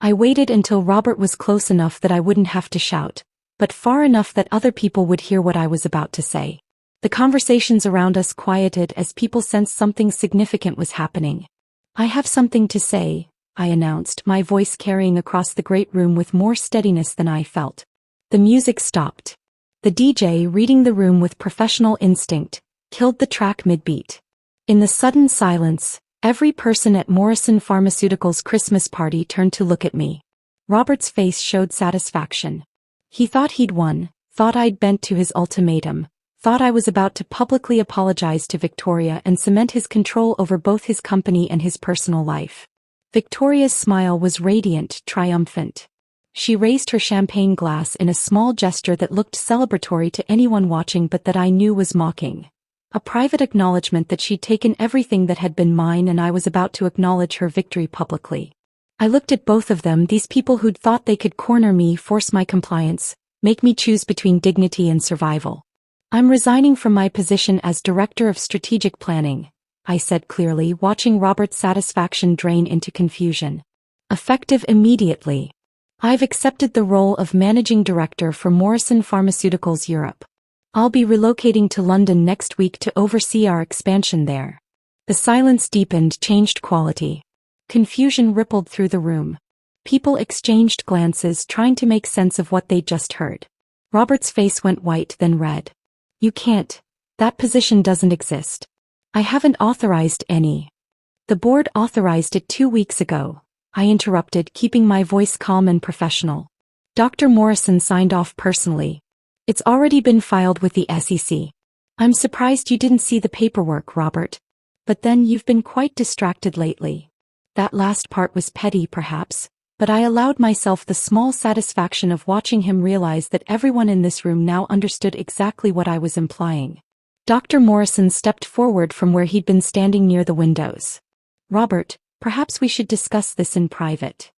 I waited until Robert was close enough that I wouldn't have to shout, but far enough that other people would hear what I was about to say. The conversations around us quieted as people sensed something significant was happening. "I have something to say," I announced, my voice carrying across the great room with more steadiness than I felt. The music stopped. The DJ, reading the room with professional instinct, killed the track mid-beat. In the sudden silence, every person at Morrison Pharmaceuticals' Christmas party turned to look at me. Robert's face showed satisfaction. He thought he'd won, thought I'd bent to his ultimatum, thought I was about to publicly apologize to Victoria and cement his control over both his company and his personal life. Victoria's smile was radiant, triumphant. She raised her champagne glass in a small gesture that looked celebratory to anyone watching but that I knew was mocking. A private acknowledgement that she'd taken everything that had been mine and I was about to acknowledge her victory publicly. I looked at both of them, these people who'd thought they could corner me, force my compliance, make me choose between dignity and survival. "I'm resigning from my position as Director of Strategic Planning," I said clearly, watching Robert's satisfaction drain into confusion. "Effective immediately. I've accepted the role of Managing Director for Morrison Pharmaceuticals Europe. I'll be relocating to London next week to oversee our expansion there." The silence deepened, changed quality. Confusion rippled through the room. People exchanged glances, trying to make sense of what they'd just heard. Robert's face went white, then red. "You can't. That position doesn't exist. I haven't authorized any." "The board authorized it 2 weeks ago," I interrupted, keeping my voice calm and professional. "Dr. Morrison signed off personally. It's already been filed with the SEC. I'm surprised you didn't see the paperwork, Robert. But then you've been quite distracted lately." That last part was petty, perhaps, but I allowed myself the small satisfaction of watching him realize that everyone in this room now understood exactly what I was implying. Dr. Morrison stepped forward from where he'd been standing near the windows. "Robert, perhaps we should discuss this in private."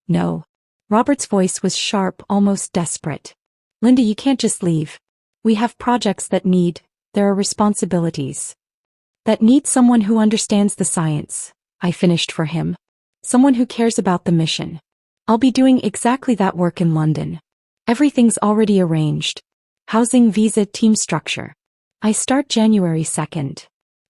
"No." Robert's voice was sharp, almost desperate. "Linda, you can't just leave. We have projects there are responsibilities. That need someone who understands the science," I finished for him. "Someone who cares about the mission. I'll be doing exactly that work in London. Everything's already arranged. Housing, visa, team structure. I start January 2nd.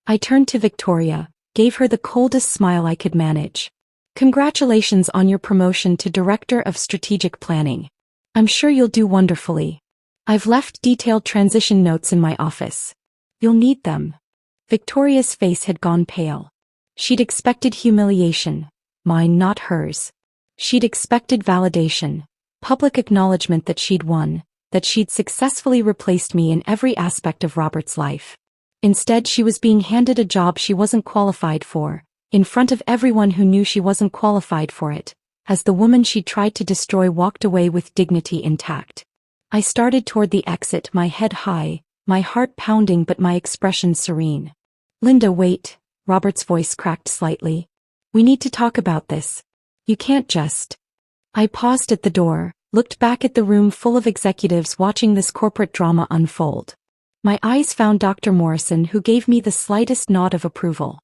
I turned to Victoria, gave her the coldest smile I could manage. "Congratulations on your promotion to Director of Strategic Planning. I'm sure you'll do wonderfully. I've left detailed transition notes in my office. You'll need them." Victoria's face had gone pale. She'd expected humiliation, mine, not hers. She'd expected validation, public acknowledgement that she'd won, that she'd successfully replaced me in every aspect of Robert's life. Instead, she was being handed a job she wasn't qualified for, in front of everyone who knew she wasn't qualified for it, as the woman she tried to destroy walked away with dignity intact. I started toward the exit, my head high, my heart pounding but my expression serene. Linda, wait, Robert's voice cracked slightly. We need to talk about this. You can't just. I paused at the door, looked back at the room full of executives watching this corporate drama unfold. My eyes found Dr. Morrison, who gave me the slightest nod of approval.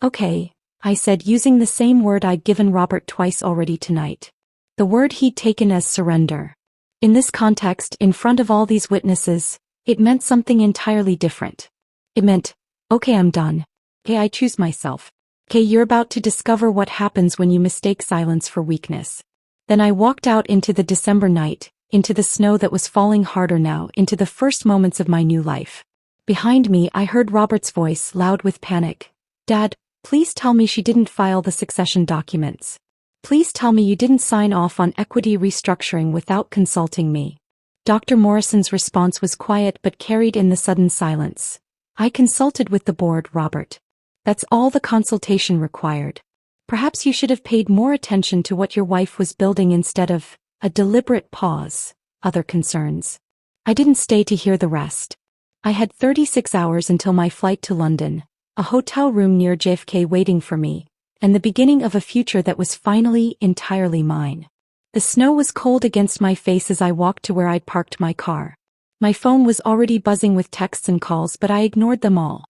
Okay, I said, using the same word I'd given Robert twice already tonight. The word he'd taken as surrender. In this context, in front of all these witnesses, it meant something entirely different. It meant, okay, I'm done. Okay, I choose myself. Okay, you're about to discover what happens when you mistake silence for weakness. Then I walked out into the December night, into the snow that was falling harder now, into the first moments of my new life. Behind me, I heard Robert's voice, loud with panic. Dad, please tell me she didn't file the succession documents. Please tell me you didn't sign off on equity restructuring without consulting me. Dr. Morrison's response was quiet but carried in the sudden silence. I consulted with the board, Robert. That's all the consultation required. Perhaps you should have paid more attention to what your wife was building instead of a deliberate pause, other concerns. I didn't stay to hear the rest. I had 36 hours until my flight to London, a hotel room near JFK waiting for me, and the beginning of a future that was finally entirely mine. The snow was cold against my face as I walked to where I'd parked my car. My phone was already buzzing with texts and calls, but I ignored them all.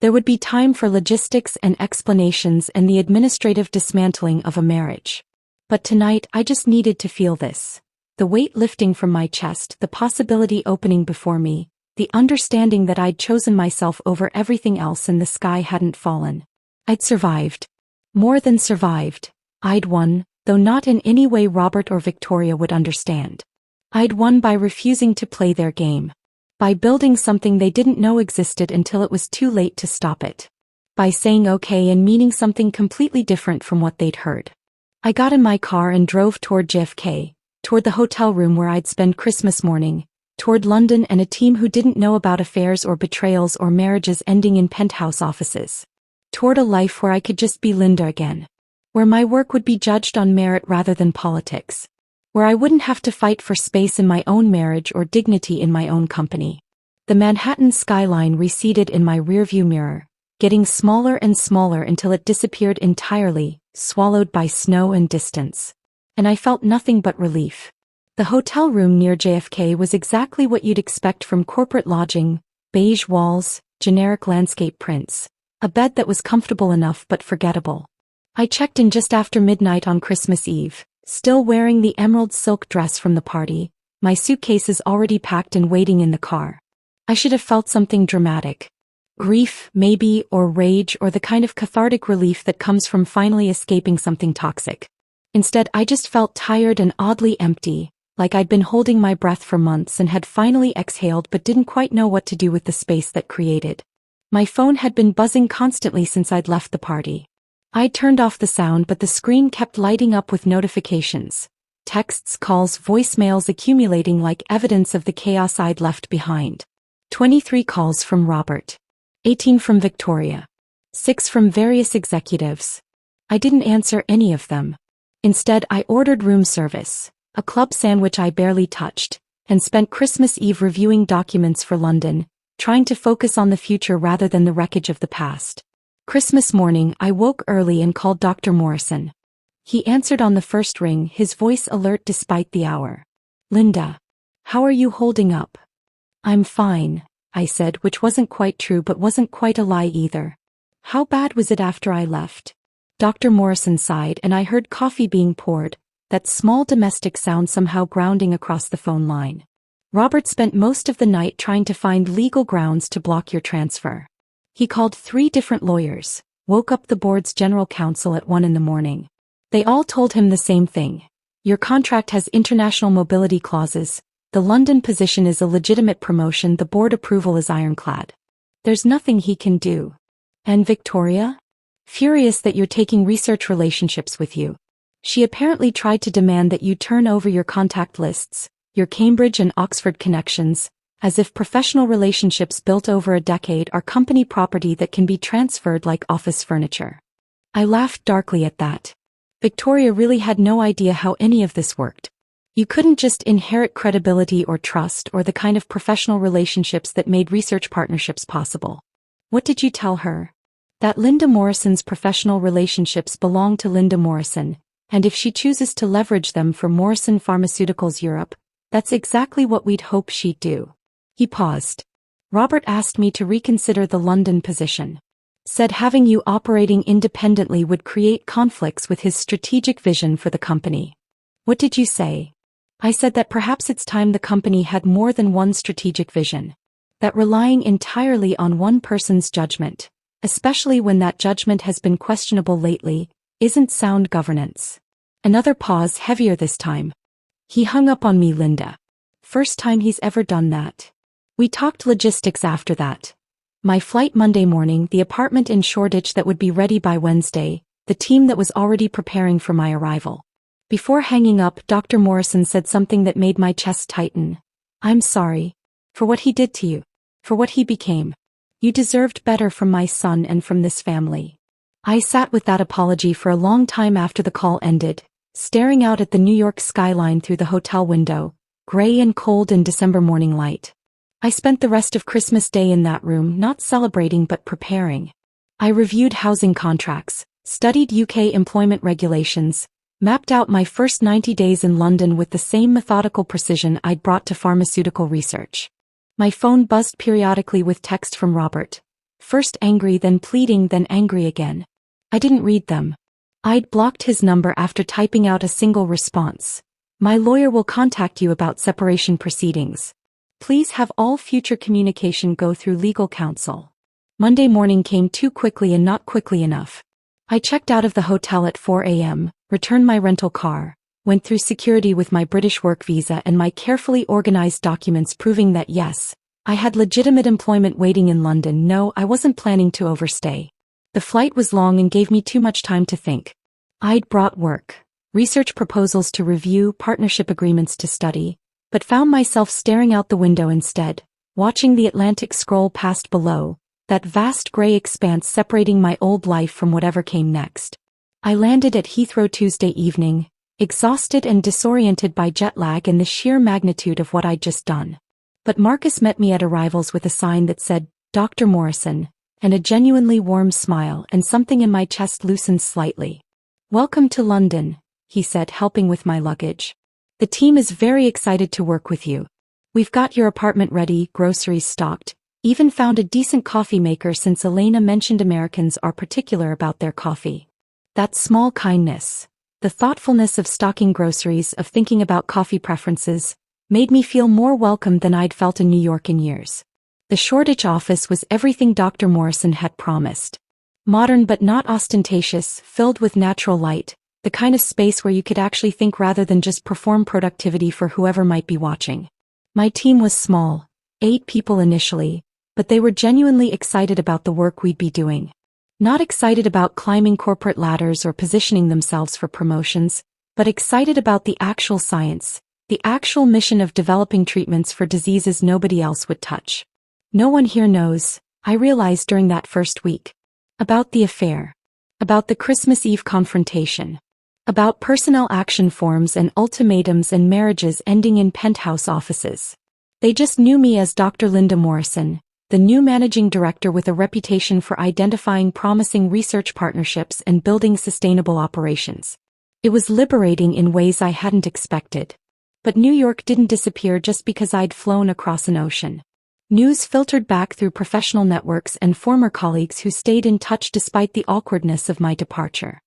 There would be time for logistics and explanations and the administrative dismantling of a marriage. But tonight I just needed to feel this. The weight lifting from my chest, the possibility opening before me, the understanding that I'd chosen myself over everything else and the sky hadn't fallen. I'd survived. More than survived. I'd won, though not in any way Robert or Victoria would understand. I'd won by refusing to play their game. By building something they didn't know existed until it was too late to stop it. By saying okay and meaning something completely different from what they'd heard. I got in my car and drove toward JFK, toward the hotel room where I'd spend Christmas morning, toward London and a team who didn't know about affairs or betrayals or marriages ending in penthouse offices. Toward a life where I could just be Linda again. Where my work would be judged on merit rather than politics. Where I wouldn't have to fight for space in my own marriage or dignity in my own company. The Manhattan skyline receded in my rearview mirror, getting smaller and smaller until it disappeared entirely, swallowed by snow and distance. And I felt nothing but relief. The hotel room near JFK was exactly what you'd expect from corporate lodging: beige walls, generic landscape prints, a bed that was comfortable enough but forgettable. I checked in just after midnight on Christmas Eve. Still wearing the emerald silk dress from the party, my suitcases already packed and waiting in the car. I should have felt something dramatic. Grief, maybe, or rage, or the kind of cathartic relief that comes from finally escaping something toxic. Instead, I just felt tired and oddly empty, like I'd been holding my breath for months and had finally exhaled but didn't quite know what to do with the space that created. My phone had been buzzing constantly since I'd left the party. I turned off the sound, but the screen kept lighting up with notifications. Texts, calls, voicemails accumulating like evidence of the chaos I'd left behind. 23 calls from Robert. 18 from Victoria. 6 from various executives. I didn't answer any of them. Instead, I ordered room service, a club sandwich I barely touched, and spent Christmas Eve reviewing documents for London, trying to focus on the future rather than the wreckage of the past. Christmas morning, I woke early and called Dr. Morrison. He answered on the first ring, his voice alert despite the hour. Linda, how are you holding up? I'm fine, I said, which wasn't quite true but wasn't quite a lie either. How bad was it after I left? Dr. Morrison sighed and I heard coffee being poured, that small domestic sound somehow grounding across the phone line. Robert spent most of the night trying to find legal grounds to block your transfer. He called 3 different lawyers, woke up the board's general counsel at 1 a.m. They all told him the same thing. Your contract has international mobility clauses, the London position is a legitimate promotion, the board approval is ironclad. There's nothing he can do. And Victoria? Furious that you're taking research relationships with you. She apparently tried to demand that you turn over your contact lists, your Cambridge and Oxford connections, as if professional relationships built over a decade are company property that can be transferred like office furniture. I laughed darkly at that. Victoria really had no idea how any of this worked. You couldn't just inherit credibility or trust or the kind of professional relationships that made research partnerships possible. What did you tell her? That Linda Morrison's professional relationships belong to Linda Morrison, and if she chooses to leverage them for Morrison Pharmaceuticals Europe, that's exactly what we'd hope she'd do. He paused. Robert asked me to reconsider the London position. Said having you operating independently would create conflicts with his strategic vision for the company. What did you say? I said that perhaps it's time the company had more than one strategic vision. That relying entirely on one person's judgment, especially when that judgment has been questionable lately, isn't sound governance. Another pause, heavier this time. He hung up on me, Linda. First time he's ever done that. We talked logistics after that. My flight Monday morning, the apartment in Shoreditch that would be ready by Wednesday, the team that was already preparing for my arrival. Before hanging up, Dr. Morrison said something that made my chest tighten. I'm sorry. For what he did to you. For what he became. You deserved better from my son and from this family. I sat with that apology for a long time after the call ended, staring out at the New York skyline through the hotel window, gray and cold in December morning light. I spent the rest of Christmas Day in that room, not celebrating but preparing. I reviewed housing contracts, studied UK employment regulations, mapped out my first 90 days in London with the same methodical precision I'd brought to pharmaceutical research. My phone buzzed periodically with text from Robert. First angry, then pleading, then angry again. I didn't read them. I'd blocked his number after typing out a single response. My lawyer will contact you about separation proceedings. Please have all future communication go through legal counsel. Monday morning came too quickly and not quickly enough. I checked out of the hotel at 4 a.m., returned my rental car, went through security with my British work visa and my carefully organized documents proving that yes, I had legitimate employment waiting in London. No, I wasn't planning to overstay. The flight was long and gave me too much time to think. I'd brought work, research proposals to review, partnership agreements to study, but found myself staring out the window instead, watching the Atlantic scroll past below, that vast gray expanse separating my old life from whatever came next. I landed at Heathrow Tuesday evening, exhausted and disoriented by jet lag and the sheer magnitude of what I'd just done. But Marcus met me at arrivals with a sign that said, Dr. Morrison, and a genuinely warm smile, and something in my chest loosened slightly. Welcome to London, he said, helping with my luggage. The team is very excited to work with you. We've got your apartment ready, groceries stocked, even found a decent coffee maker since Elena mentioned Americans are particular about their coffee. That small kindness, the thoughtfulness of stocking groceries, of thinking about coffee preferences, made me feel more welcome than I'd felt in New York in years. The Shoreditch office was everything Dr. Morrison had promised. Modern but not ostentatious, filled with natural light, the kind of space where you could actually think rather than just perform productivity for whoever might be watching. My team was small, 8 people initially, but they were genuinely excited about the work we'd be doing. Not excited about climbing corporate ladders or positioning themselves for promotions, but excited about the actual science, the actual mission of developing treatments for diseases nobody else would touch. No one here knows, I realized during that first week. About the affair. About the Christmas Eve confrontation. About personnel action forms and ultimatums and marriages ending in penthouse offices. They just knew me as Dr. Linda Morrison, the new managing director with a reputation for identifying promising research partnerships and building sustainable operations. It was liberating in ways I hadn't expected. But New York didn't disappear just because I'd flown across an ocean. News filtered back through professional networks and former colleagues who stayed in touch despite the awkwardness of my departure.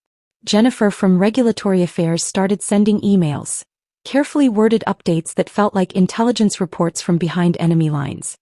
Jennifer from Regulatory Affairs started sending emails, carefully worded updates that felt like intelligence reports from behind enemy lines.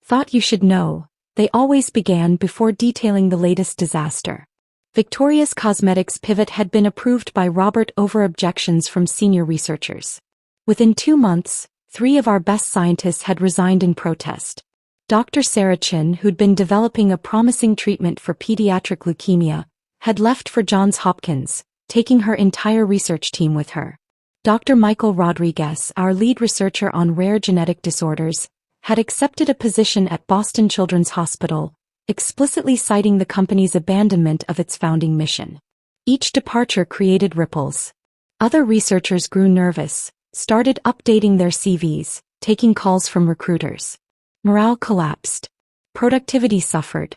Thought you should know, they always began before detailing the latest disaster. Victoria's Cosmetics pivot had been approved by Robert over objections from senior researchers. Within 2 months, 3 of our best scientists had resigned in protest. Dr. Sarah Chin, who'd been developing a promising treatment for pediatric leukemia, had left for Johns Hopkins, taking her entire research team with her. Dr. Michael Rodriguez, our lead researcher on rare genetic disorders, had accepted a position at Boston Children's Hospital, explicitly citing the company's abandonment of its founding mission. Each departure created ripples. Other researchers grew nervous, started updating their CVs, taking calls from recruiters. Morale collapsed. Productivity suffered.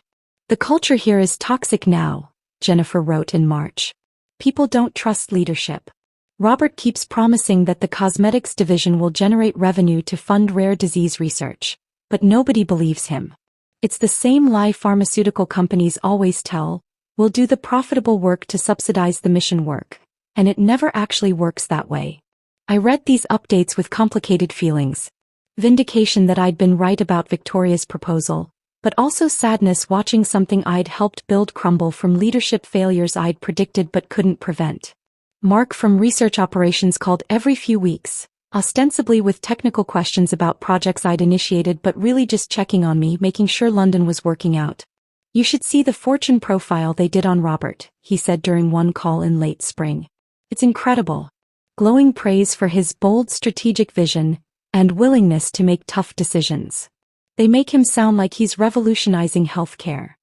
The culture here is toxic now, Jennifer wrote in March. People don't trust leadership. Robert keeps promising that the cosmetics division will generate revenue to fund rare disease research, but nobody believes him. It's the same lie pharmaceutical companies always tell: we'll do the profitable work to subsidize the mission work, and it never actually works that way. I read these updates with complicated feelings. Vindication that I'd been right about Victoria's proposal, but also sadness watching something I'd helped build crumble from leadership failures I'd predicted but couldn't prevent. Mark from research operations called every few weeks, ostensibly with technical questions about projects I'd initiated but really just checking on me, making sure London was working out. You should see the Fortune profile they did on Robert, he said during one call in late spring. It's incredible. Glowing praise for his bold strategic vision and willingness to make tough decisions. They make him sound like he's revolutionizing healthcare.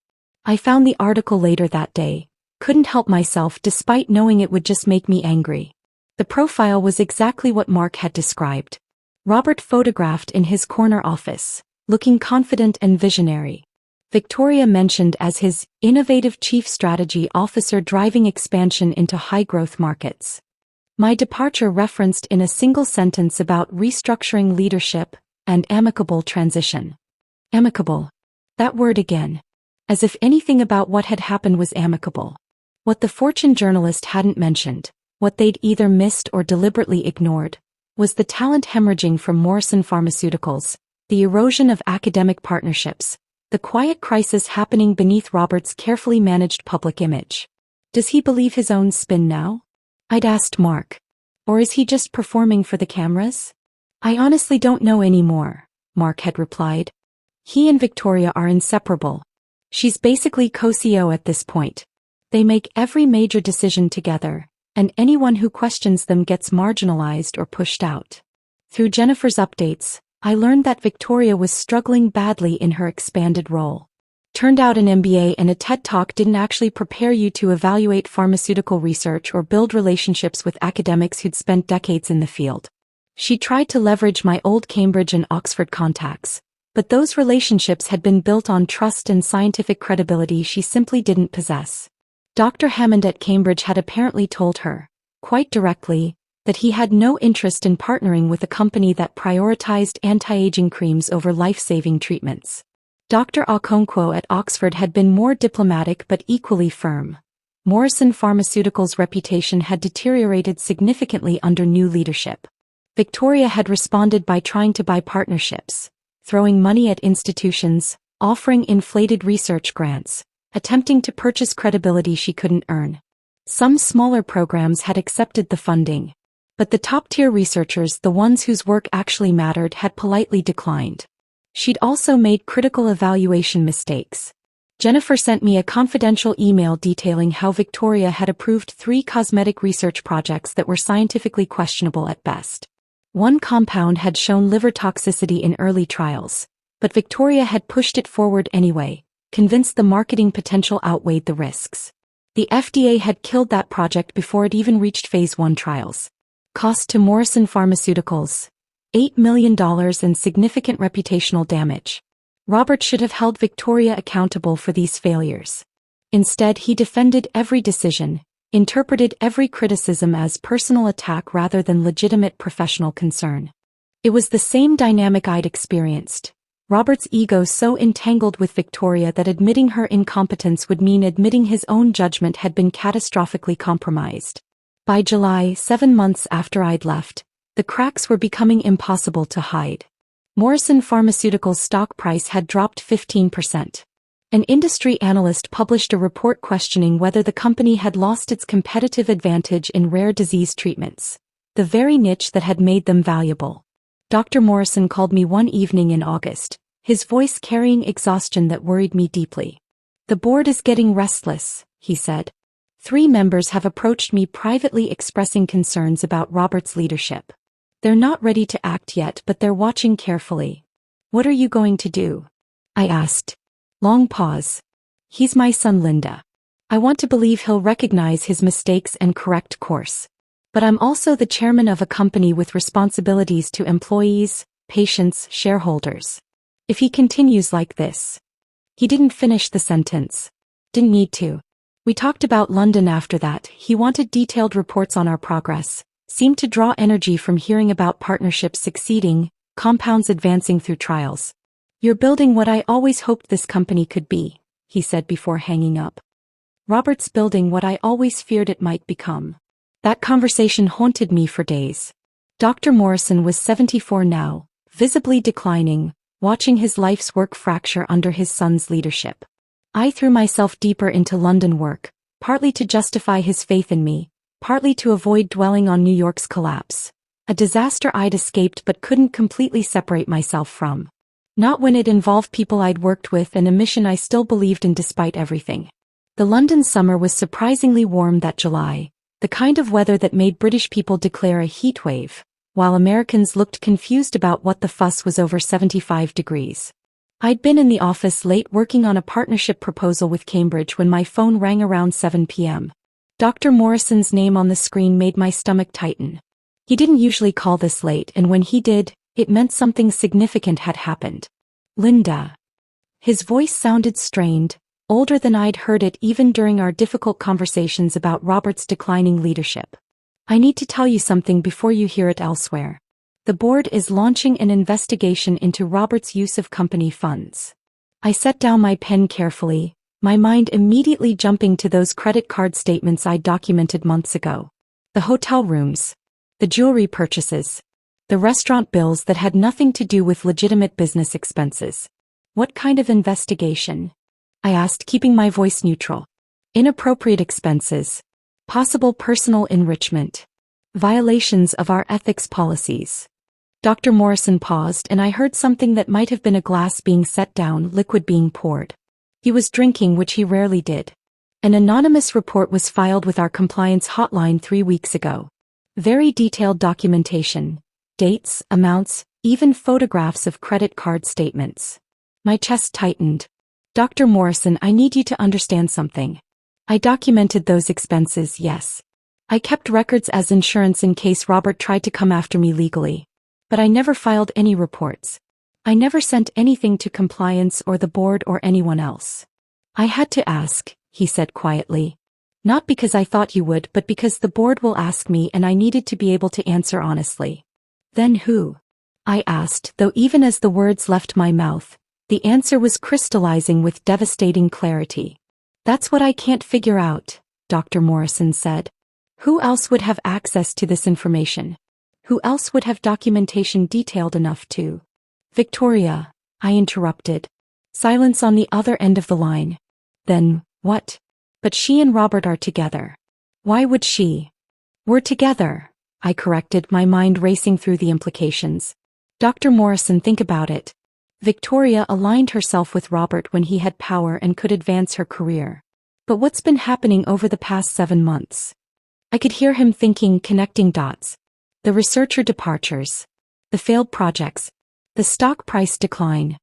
I found the article later that day. Couldn't help myself despite knowing it would just make me angry. The profile was exactly what Mark had described. Robert photographed in his corner office, looking confident and visionary. Victoria mentioned as his innovative chief strategy officer driving expansion into high-growth markets. My departure referenced in a single sentence about restructuring leadership and amicable transition. Amicable. That word again. As if anything about what had happened was amicable. What the Fortune journalist hadn't mentioned, what they'd either missed or deliberately ignored, was the talent hemorrhaging from Morrison Pharmaceuticals, the erosion of academic partnerships, the quiet crisis happening beneath Robert's carefully managed public image. Does he believe his own spin now? I'd asked Mark. Or is he just performing for the cameras? I honestly don't know anymore, Mark had replied. He and Victoria are inseparable. She's basically co-CEO at this point. They make every major decision together, and anyone who questions them gets marginalized or pushed out. Through Jennifer's updates, I learned that Victoria was struggling badly in her expanded role. Turned out an MBA and a TED Talk didn't actually prepare you to evaluate pharmaceutical research or build relationships with academics who'd spent decades in the field. She tried to leverage my old Cambridge and Oxford contacts, but those relationships had been built on trust and scientific credibility she simply didn't possess. Dr. Hammond at Cambridge had apparently told her, quite directly, that he had no interest in partnering with a company that prioritized anti-aging creams over life-saving treatments. Dr. Okonkwo at Oxford had been more diplomatic but equally firm. Morrison Pharmaceuticals' reputation had deteriorated significantly under new leadership. Victoria had responded by trying to buy partnerships, throwing money at institutions, offering inflated research grants, attempting to purchase credibility she couldn't earn. Some smaller programs had accepted the funding, but the top-tier researchers, the ones whose work actually mattered, had politely declined. She'd also made critical evaluation mistakes. Jennifer sent me a confidential email detailing how Victoria had approved 3 cosmetic research projects that were scientifically questionable at best. One compound had shown liver toxicity in early trials, but Victoria had pushed it forward anyway, convinced the marketing potential outweighed the risks. The FDA had killed that project before it even reached phase 1 trials. Cost to Morrison Pharmaceuticals: $8 million and significant reputational damage. Robert should have held Victoria accountable for these failures. Instead, he defended every decision, interpreted every criticism as personal attack rather than legitimate professional concern. It was the same dynamic I'd experienced. Robert's ego so entangled with Victoria that admitting her incompetence would mean admitting his own judgment had been catastrophically compromised. By July, 7 months after I'd left, the cracks were becoming impossible to hide. Morrison Pharmaceuticals' stock price had dropped 15%. An industry analyst published a report questioning whether the company had lost its competitive advantage in rare disease treatments, the very niche that had made them valuable. Dr. Morrison called me one evening in August, his voice carrying exhaustion that worried me deeply. The board is getting restless, he said. 3 members have approached me privately expressing concerns about Robert's leadership. They're not ready to act yet, but they're watching carefully. What are you going to do? I asked. Long pause. He's my son, Linda. I want to believe he'll recognize his mistakes and correct course. But I'm also the chairman of a company with responsibilities to employees, patients, shareholders. If he continues like this. He didn't finish the sentence. Didn't need to. We talked about London after that. He wanted detailed reports on our progress, seemed to draw energy from hearing about partnerships succeeding, compounds advancing through trials. You're building what I always hoped this company could be, he said before hanging up. Robert's building what I always feared it might become. That conversation haunted me for days. Dr. Morrison was 74 now, visibly declining, watching his life's work fracture under his son's leadership. I threw myself deeper into London work, partly to justify his faith in me, partly to avoid dwelling on New York's collapse. A disaster I'd escaped but couldn't completely separate myself from. Not when it involved people I'd worked with and a mission I still believed in despite everything. The London summer was surprisingly warm that July, the kind of weather that made British people declare a heat wave, while Americans looked confused about what the fuss was over 75 degrees. I'd been in the office late working on a partnership proposal with Cambridge when my phone rang around 7 p.m. Dr. Morrison's name on the screen made my stomach tighten. He didn't usually call this late, and when he did, it meant something significant had happened. Linda. His voice sounded strained, older than I'd heard it even during our difficult conversations about Robert's declining leadership. I need to tell you something before you hear it elsewhere. The board is launching an investigation into Robert's use of company funds. I set down my pen carefully, my mind immediately jumping to those credit card statements I documented months ago. The hotel rooms. The jewelry purchases. The restaurant bills that had nothing to do with legitimate business expenses. What kind of investigation? I asked, keeping my voice neutral. Inappropriate expenses. Possible personal enrichment. Violations of our ethics policies. Dr. Morrison paused, and I heard something that might have been a glass being set down, liquid being poured. He was drinking, which he rarely did. An anonymous report was filed with our compliance hotline 3 weeks ago. Very detailed documentation. Dates, amounts, even photographs of credit card statements. My chest tightened. Dr. Morrison, I need you to understand something. I documented those expenses, yes. I kept records as insurance in case Robert tried to come after me legally. But I never filed any reports. I never sent anything to compliance or the board or anyone else. I had to ask, he said quietly. Not because I thought you would, but because the board will ask me and I needed to be able to answer honestly. Then who? I asked, though even as the words left my mouth, the answer was crystallizing with devastating clarity. That's what I can't figure out, Dr. Morrison said. Who else would have access to this information? Who else would have documentation detailed enough to? Victoria, I interrupted. Silence on the other end of the line. Then, what? But she and Robert are together. Why would she? We're together, I corrected, my mind racing through the implications. Dr. Morrison, think about it. Victoria aligned herself with Robert when he had power and could advance her career. But what's been happening over the past 7 months? I could hear him thinking, connecting dots. The researcher departures. The failed projects. The stock price decline.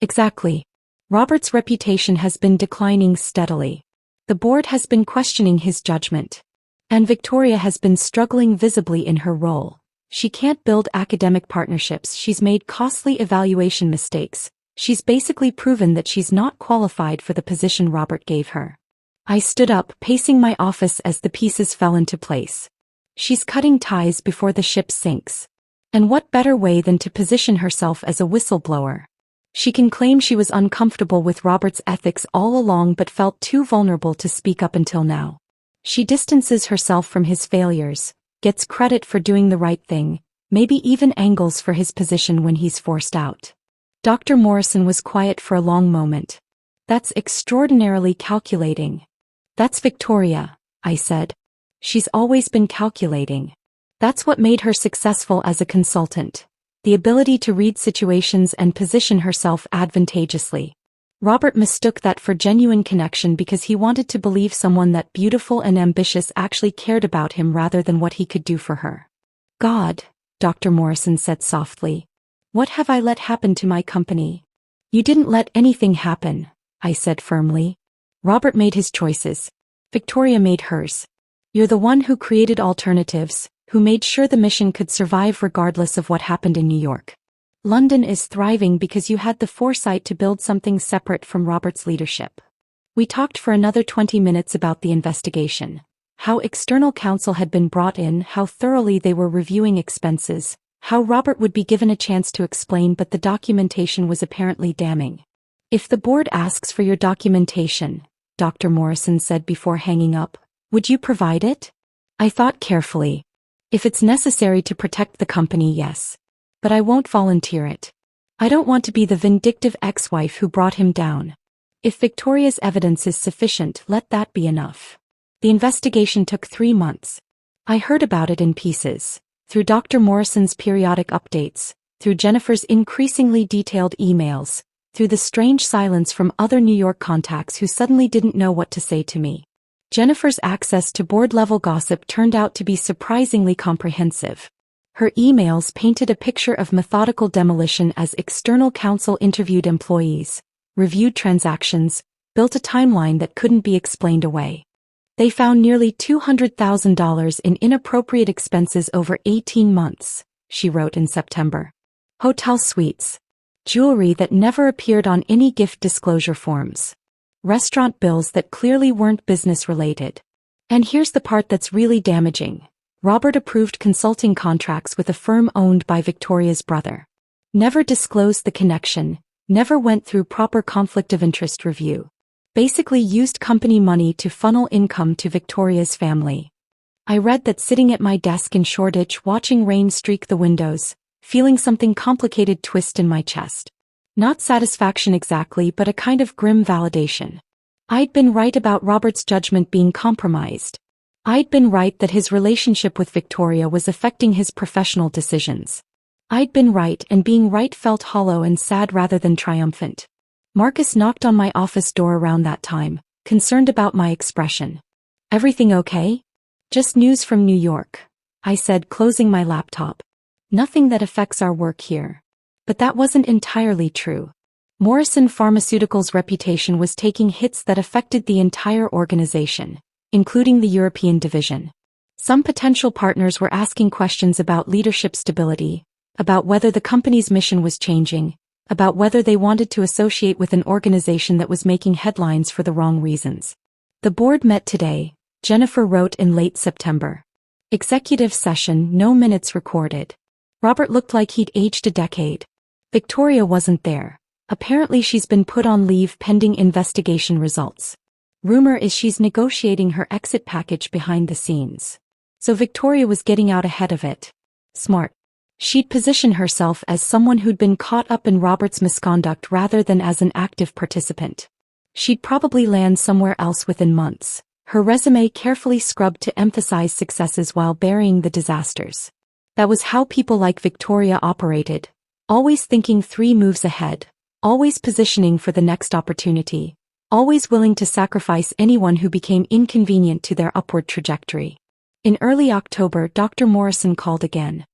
Exactly. Robert's reputation has been declining steadily. The board has been questioning his judgment. And Victoria has been struggling visibly in her role. She can't build academic partnerships, she's made costly evaluation mistakes, she's basically proven that she's not qualified for the position Robert gave her. I stood up, pacing my office as the pieces fell into place. She's cutting ties before the ship sinks. And what better way than to position herself as a whistleblower? She can claim she was uncomfortable with Robert's ethics all along but felt too vulnerable to speak up until now. She distances herself from his failures, gets credit for doing the right thing, maybe even angles for his position when he's forced out. Dr. Morrison was quiet for a long moment. That's extraordinarily calculating. That's Victoria, I said. She's always been calculating. That's what made her successful as a consultant. The ability to read situations and position herself advantageously. Robert mistook that for genuine connection because he wanted to believe someone that beautiful and ambitious actually cared about him rather than what he could do for her. God, Dr. Morrison said softly. What have I let happen to my company? You didn't let anything happen, I said firmly. Robert made his choices. Victoria made hers. You're the one who created alternatives, who made sure the mission could survive regardless of what happened in New York. London is thriving because you had the foresight to build something separate from Robert's leadership. We talked for another 20 minutes about the investigation. How external counsel had been brought in, how thoroughly they were reviewing expenses, how Robert would be given a chance to explain, but the documentation was apparently damning. If the board asks for your documentation, Dr. Morrison said before hanging up, would you provide it? I thought carefully. If it's necessary to protect the company, yes. But I won't volunteer it. I don't want to be the vindictive ex-wife who brought him down. If Victoria's evidence is sufficient, let that be enough. The investigation took 3 months. I heard about it in pieces, through Dr. Morrison's periodic updates, through Jennifer's increasingly detailed emails, through the strange silence from other New York contacts who suddenly didn't know what to say to me. Jennifer's access to board-level gossip turned out to be surprisingly comprehensive. Her emails painted a picture of methodical demolition as external counsel interviewed employees, reviewed transactions, built a timeline that couldn't be explained away. They found nearly $200,000 in inappropriate expenses over 18 months, she wrote in September. Hotel suites. Jewelry that never appeared on any gift disclosure forms. Restaurant bills that clearly weren't business-related. And here's the part that's really damaging. Robert approved consulting contracts with a firm owned by Victoria's brother. Never disclosed the connection, never went through proper conflict of interest review. Basically used company money to funnel income to Victoria's family. I read that sitting at my desk in Shoreditch watching rain streak the windows, feeling something complicated twist in my chest. Not satisfaction exactly, but a kind of grim validation. I'd been right about Robert's judgment being compromised. I'd been right that his relationship with Victoria was affecting his professional decisions. I'd been right, and being right felt hollow and sad rather than triumphant. Marcus knocked on my office door around that time, concerned about my expression. Everything okay? Just news from New York, I said, closing my laptop. Nothing that affects our work here. But that wasn't entirely true. Morrison Pharmaceuticals' reputation was taking hits that affected the entire organization, including the European division. Some potential partners were asking questions about leadership stability, about whether the company's mission was changing, about whether they wanted to associate with an organization that was making headlines for the wrong reasons. The board met today, Jennifer wrote in late September. Executive session, no minutes recorded. Robert looked like he'd aged a decade. Victoria wasn't there. Apparently she's been put on leave pending investigation results. Rumor is she's negotiating her exit package behind the scenes. So Victoria was getting out ahead of it. Smart. She'd position herself as someone who'd been caught up in Robert's misconduct rather than as an active participant. She'd probably land somewhere else within months, her resume carefully scrubbed to emphasize successes while burying the disasters. That was how people like Victoria operated, always thinking 3 moves ahead, always positioning for the next opportunity, always willing to sacrifice anyone who became inconvenient to their upward trajectory. In early October, Dr. Morrison called again.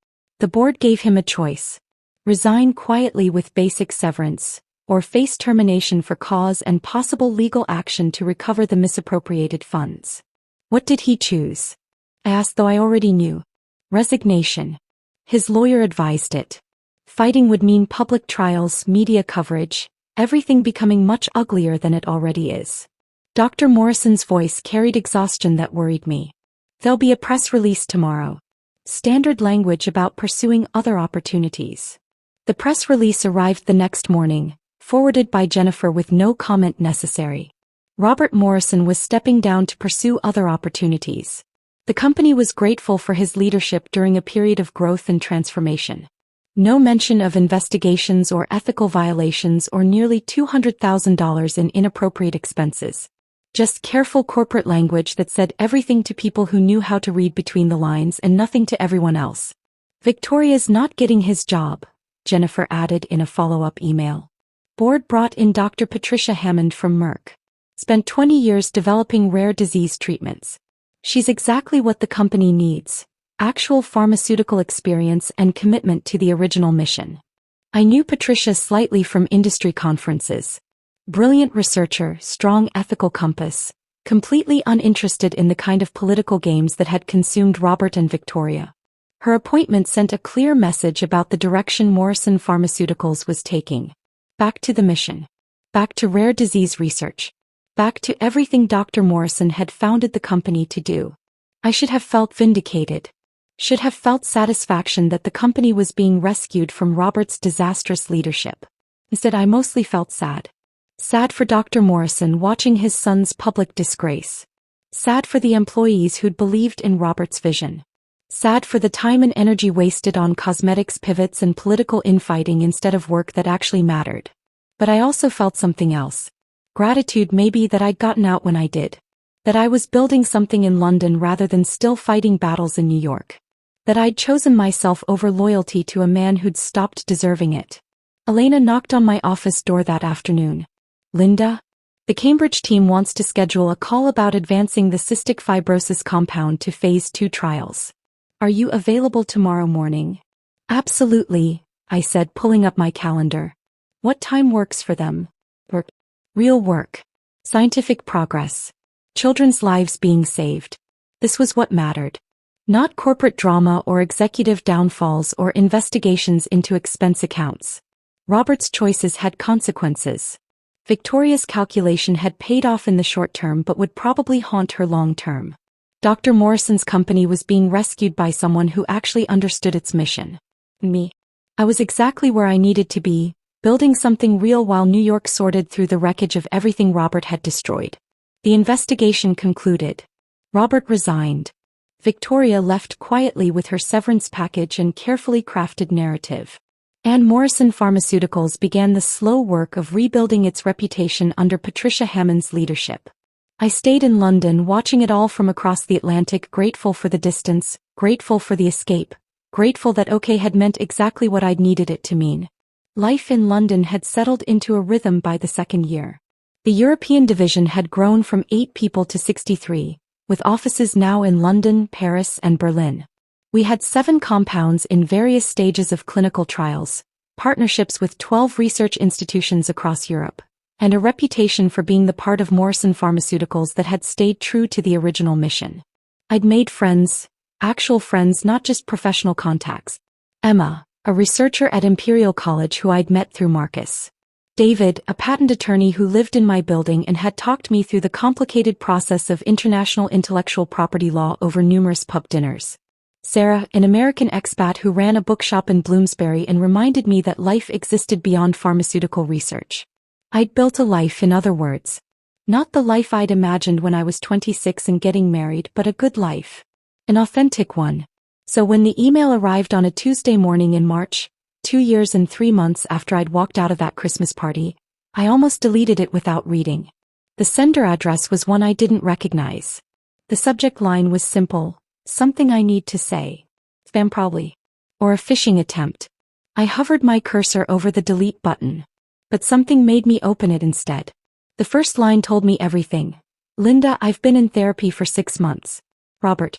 The board gave him a choice. Resign quietly with basic severance, or face termination for cause and possible legal action to recover the misappropriated funds. What did he choose? I asked, though I already knew. Resignation. His lawyer advised it. Fighting would mean public trials, media coverage, everything becoming much uglier than it already is. Dr. Morrison's voice carried exhaustion that worried me. There'll be a press release tomorrow. Standard language about pursuing other opportunities. The press release arrived the next morning, forwarded by Jennifer with no comment necessary. Robert Morrison was stepping down to pursue other opportunities. The company was grateful for his leadership during a period of growth and transformation. No mention of investigations or ethical violations or nearly $200,000 in inappropriate expenses. Just careful corporate language that said everything to people who knew how to read between the lines and nothing to everyone else. Victoria's not getting his job, Jennifer added in a follow-up email. Board brought in Dr. Patricia Hammond from Merck. Spent 20 years developing rare disease treatments. She's exactly what the company needs. Actual pharmaceutical experience and commitment to the original mission. I knew Patricia slightly from industry conferences. Brilliant researcher, strong ethical compass, completely uninterested in the kind of political games that had consumed Robert and Victoria. Her appointment sent a clear message about the direction Morrison Pharmaceuticals was taking. Back to the mission. Back to rare disease research. Back to everything Dr. Morrison had founded the company to do. I should have felt vindicated. Should have felt satisfaction that the company was being rescued from Robert's disastrous leadership. Instead, I mostly felt sad. Sad for Dr. Morrison watching his son's public disgrace. Sad for the employees who'd believed in Robert's vision. Sad for the time and energy wasted on cosmetics pivots and political infighting instead of work that actually mattered. But I also felt something else. Gratitude maybe that I'd gotten out when I did. That I was building something in London rather than still fighting battles in New York. That I'd chosen myself over loyalty to a man who'd stopped deserving it. Elena knocked on my office door that afternoon. Linda? The Cambridge team wants to schedule a call about advancing the cystic fibrosis compound to phase 2 trials. Are you available tomorrow morning? Absolutely, I said, pulling up my calendar. What time works for them? Work. Real work. Scientific progress. Children's lives being saved. This was what mattered. Not corporate drama or executive downfalls or investigations into expense accounts. Robert's choices had consequences. Victoria's calculation had paid off in the short term but would probably haunt her long term. Dr. Morrison's company was being rescued by someone who actually understood its mission. Me. I was exactly where I needed to be, building something real while New York sorted through the wreckage of everything Robert had destroyed. The investigation concluded. Robert resigned. Victoria left quietly with her severance package and carefully crafted narrative. And Morrison Pharmaceuticals began the slow work of rebuilding its reputation under Patricia Hammond's leadership. I stayed in London watching it all from across the Atlantic, grateful for the distance, grateful for the escape, grateful that OK had meant exactly what I'd needed it to mean. Life in London had settled into a rhythm by the second year. The European division had grown from 8 people to 63, with offices now in London, Paris, and Berlin. We had 7 compounds in various stages of clinical trials, partnerships with 12 research institutions across Europe, and a reputation for being the part of Morrison Pharmaceuticals that had stayed true to the original mission. I'd made friends, actual friends, not just professional contacts. Emma, a researcher at Imperial College who I'd met through Marcus. David, a patent attorney who lived in my building and had talked me through the complicated process of international intellectual property law over numerous pub dinners. Sarah, an American expat who ran a bookshop in Bloomsbury and reminded me that life existed beyond pharmaceutical research. I'd built a life, in other words. Not the life I'd imagined when I was 26 and getting married, but a good life. An authentic one. So when the email arrived on a Tuesday morning in March, 2 years and 3 months after I'd walked out of that Christmas party, I almost deleted it without reading. The sender address was one I didn't recognize. The subject line was simple, something I need to say. Spam probably. Or a phishing attempt. I hovered my cursor over the delete button. But something made me open it instead. The first line told me everything. Linda, I've been in therapy for 6 months. Robert.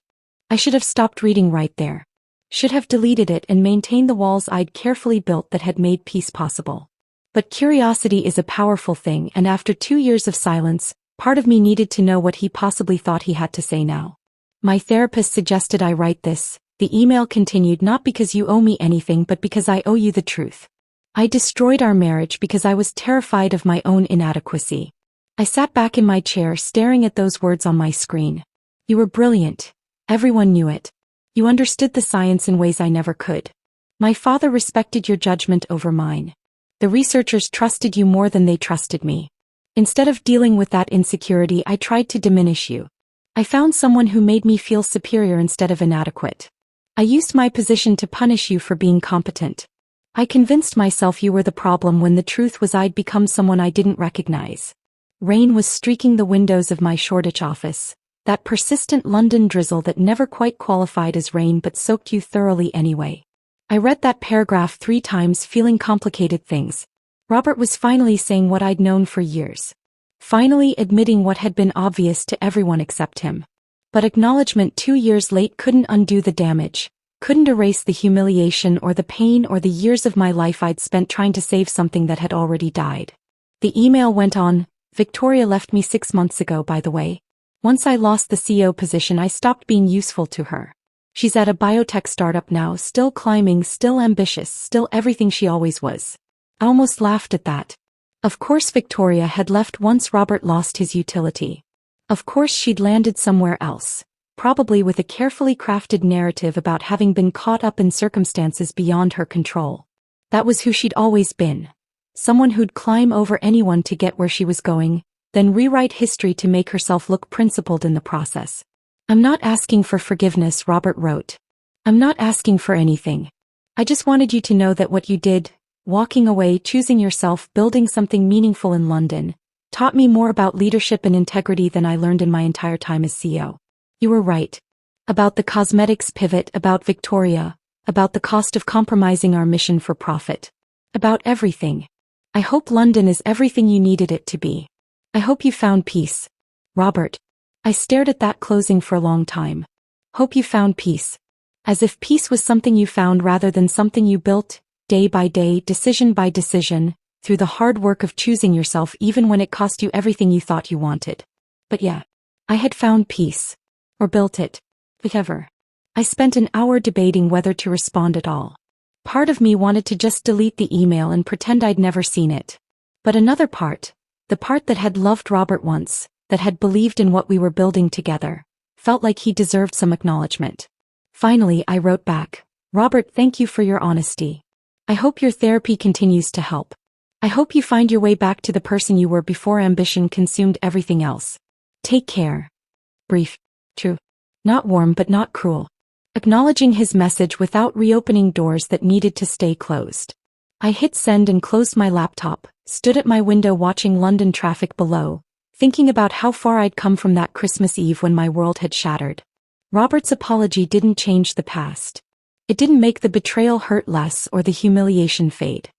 I should have stopped reading right there. Should have deleted it and maintained the walls I'd carefully built that had made peace possible. But curiosity is a powerful thing, and after 2 years of silence, part of me needed to know what he possibly thought he had to say now. My therapist suggested I write this. The email continued, not because you owe me anything but because I owe you the truth. I destroyed our marriage because I was terrified of my own inadequacy. I sat back in my chair staring at those words on my screen. You were brilliant. Everyone knew it. You understood the science in ways I never could. My father respected your judgment over mine. The researchers trusted you more than they trusted me. Instead of dealing with that insecurity, I tried to diminish you. I found someone who made me feel superior instead of inadequate. I used my position to punish you for being competent. I convinced myself you were the problem when the truth was I'd become someone I didn't recognize. Rain was streaking the windows of my Shoreditch office, that persistent London drizzle that never quite qualified as rain but soaked you thoroughly anyway. I read that paragraph 3 times, feeling complicated things. Robert was finally saying what I'd known for years. Finally admitting what had been obvious to everyone except him. But acknowledgement 2 years late couldn't undo the damage. Couldn't erase the humiliation or the pain or the years of my life I'd spent trying to save something that had already died. The email went on. Victoria left me 6 months ago, by the way. Once I lost the CEO position, I stopped being useful to her. She's at a biotech startup now, still climbing, still ambitious, still everything she always was. I almost laughed at that. Of course Victoria had left once Robert lost his utility. Of course she'd landed somewhere else, probably with a carefully crafted narrative about having been caught up in circumstances beyond her control. That was who she'd always been. Someone who'd climb over anyone to get where she was going, then rewrite history to make herself look principled in the process. "I'm not asking for forgiveness," Robert wrote. "I'm not asking for anything. I just wanted you to know that what you did, walking away, choosing yourself, building something meaningful in London, taught me more about leadership and integrity than I learned in my entire time as CEO. You were right. About the cosmetics pivot, about Victoria, about the cost of compromising our mission for profit. About everything. I hope London is everything you needed it to be. I hope you found peace." Robert. I stared at that closing for a long time. Hope you found peace. As if peace was something you found rather than something you built, day by day, decision by decision, through the hard work of choosing yourself even when it cost you everything you thought you wanted. But yeah, I had found peace. Or built it. Whichever. I spent an hour debating whether to respond at all. Part of me wanted to just delete the email and pretend I'd never seen it. But another part, the part that had loved Robert once, that had believed in what we were building together, felt like he deserved some acknowledgement. Finally, I wrote back, "Robert, thank you for your honesty. I hope your therapy continues to help. I hope you find your way back to the person you were before ambition consumed everything else. Take care." Brief. True. Not warm but not cruel. Acknowledging his message without reopening doors that needed to stay closed. I hit send and closed my laptop, stood at my window watching London traffic below, thinking about how far I'd come from that Christmas Eve when my world had shattered. Robert's apology didn't change the past. It didn't make the betrayal hurt less or the humiliation fade.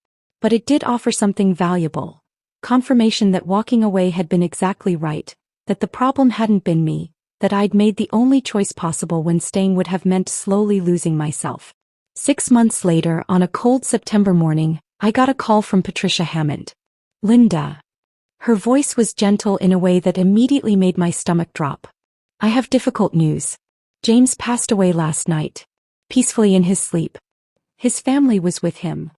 But it did offer something valuable. Confirmation that walking away had been exactly right, that the problem hadn't been me, that I'd made the only choice possible when staying would have meant slowly losing myself. 6 months later, on a cold September morning, I got a call from Patricia Hammond. "Linda." Her voice was gentle in a way that immediately made my stomach drop. "I have difficult news. James passed away last night. Peacefully in his sleep. His family was with him."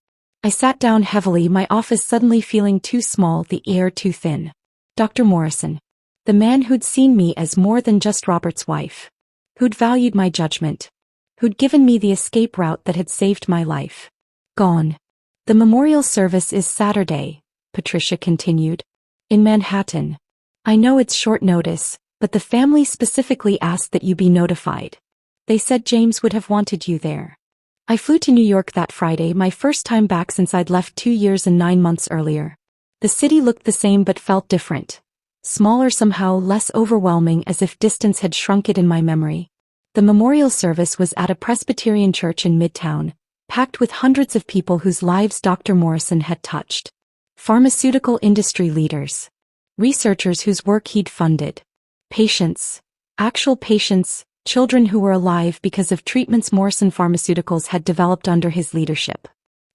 I sat down heavily, my office suddenly feeling too small, the air too thin. Dr. Morrison. The man who'd seen me as more than just Robert's wife. Who'd valued my judgment. Who'd given me the escape route that had saved my life. Gone. "The memorial service is Saturday," Patricia continued. "In Manhattan. I know it's short notice, but the family specifically asked that you be notified. They said James would have wanted you there." I flew to New York that Friday, my first time back since I'd left 2 years and 9 months earlier. The city looked the same but felt different. Smaller, somehow less overwhelming, as if distance had shrunk it in my memory. The memorial service was at a Presbyterian church in Midtown, packed with hundreds of people whose lives Dr. Morrison had touched. Pharmaceutical industry leaders. Researchers whose work he'd funded. Patients. Actual patients, children who were alive because of treatments Morrison Pharmaceuticals had developed under his leadership.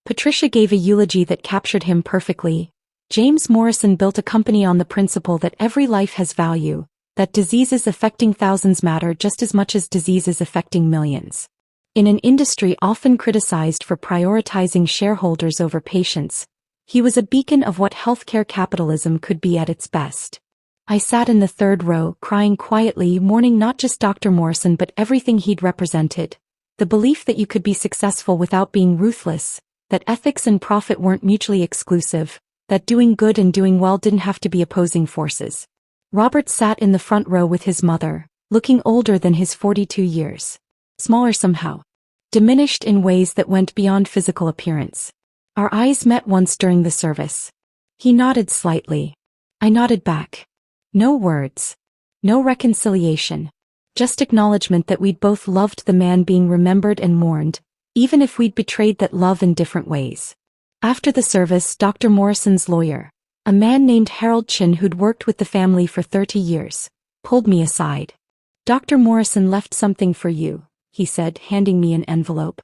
Patricia gave a eulogy that captured him perfectly. James Morrison built a company on the principle that every life has value, that diseases affecting thousands matter just as much as diseases affecting millions. In an industry often criticized for prioritizing shareholders over patients, he was a beacon of what healthcare capitalism could be at its best. I sat in the third row, crying quietly, mourning not just Dr. Morrison but everything he'd represented. The belief that you could be successful without being ruthless, that ethics and profit weren't mutually exclusive, that doing good and doing well didn't have to be opposing forces. Robert sat in the front row with his mother, looking older than his 42 years. Smaller somehow. Diminished in ways that went beyond physical appearance. Our eyes met once during the service. He nodded slightly. I nodded back. No words. No reconciliation. Just acknowledgement that we'd both loved the man being remembered and mourned, even if we'd betrayed that love in different ways. After the service, Dr. Morrison's lawyer, a man named Harold Chin who'd worked with the family for 30 years, pulled me aside. "Dr. Morrison left something for you," he said, handing me an envelope.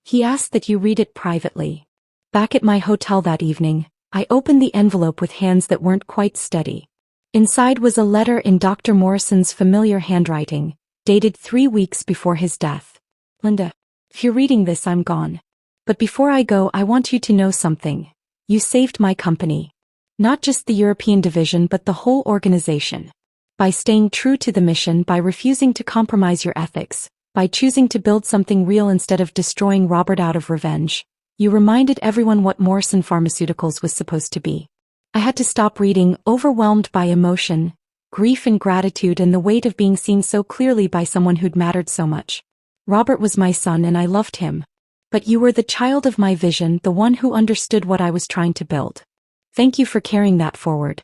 "He asked that you read it privately." Back at my hotel that evening, I opened the envelope with hands that weren't quite steady. Inside was a letter in Dr. Morrison's familiar handwriting, dated 3 weeks before his death. Linda, if you're reading this, I'm gone. But before I go, I want you to know something. You saved my company. Not just the European division but the whole organization. By staying true to the mission, by refusing to compromise your ethics, by choosing to build something real instead of destroying Robert out of revenge, you reminded everyone what Morrison Pharmaceuticals was supposed to be. I had to stop reading, overwhelmed by emotion, grief and gratitude and the weight of being seen so clearly by someone who'd mattered so much. Robert was my son and I loved him. But you were the child of my vision, the one who understood what I was trying to build. Thank you for carrying that forward.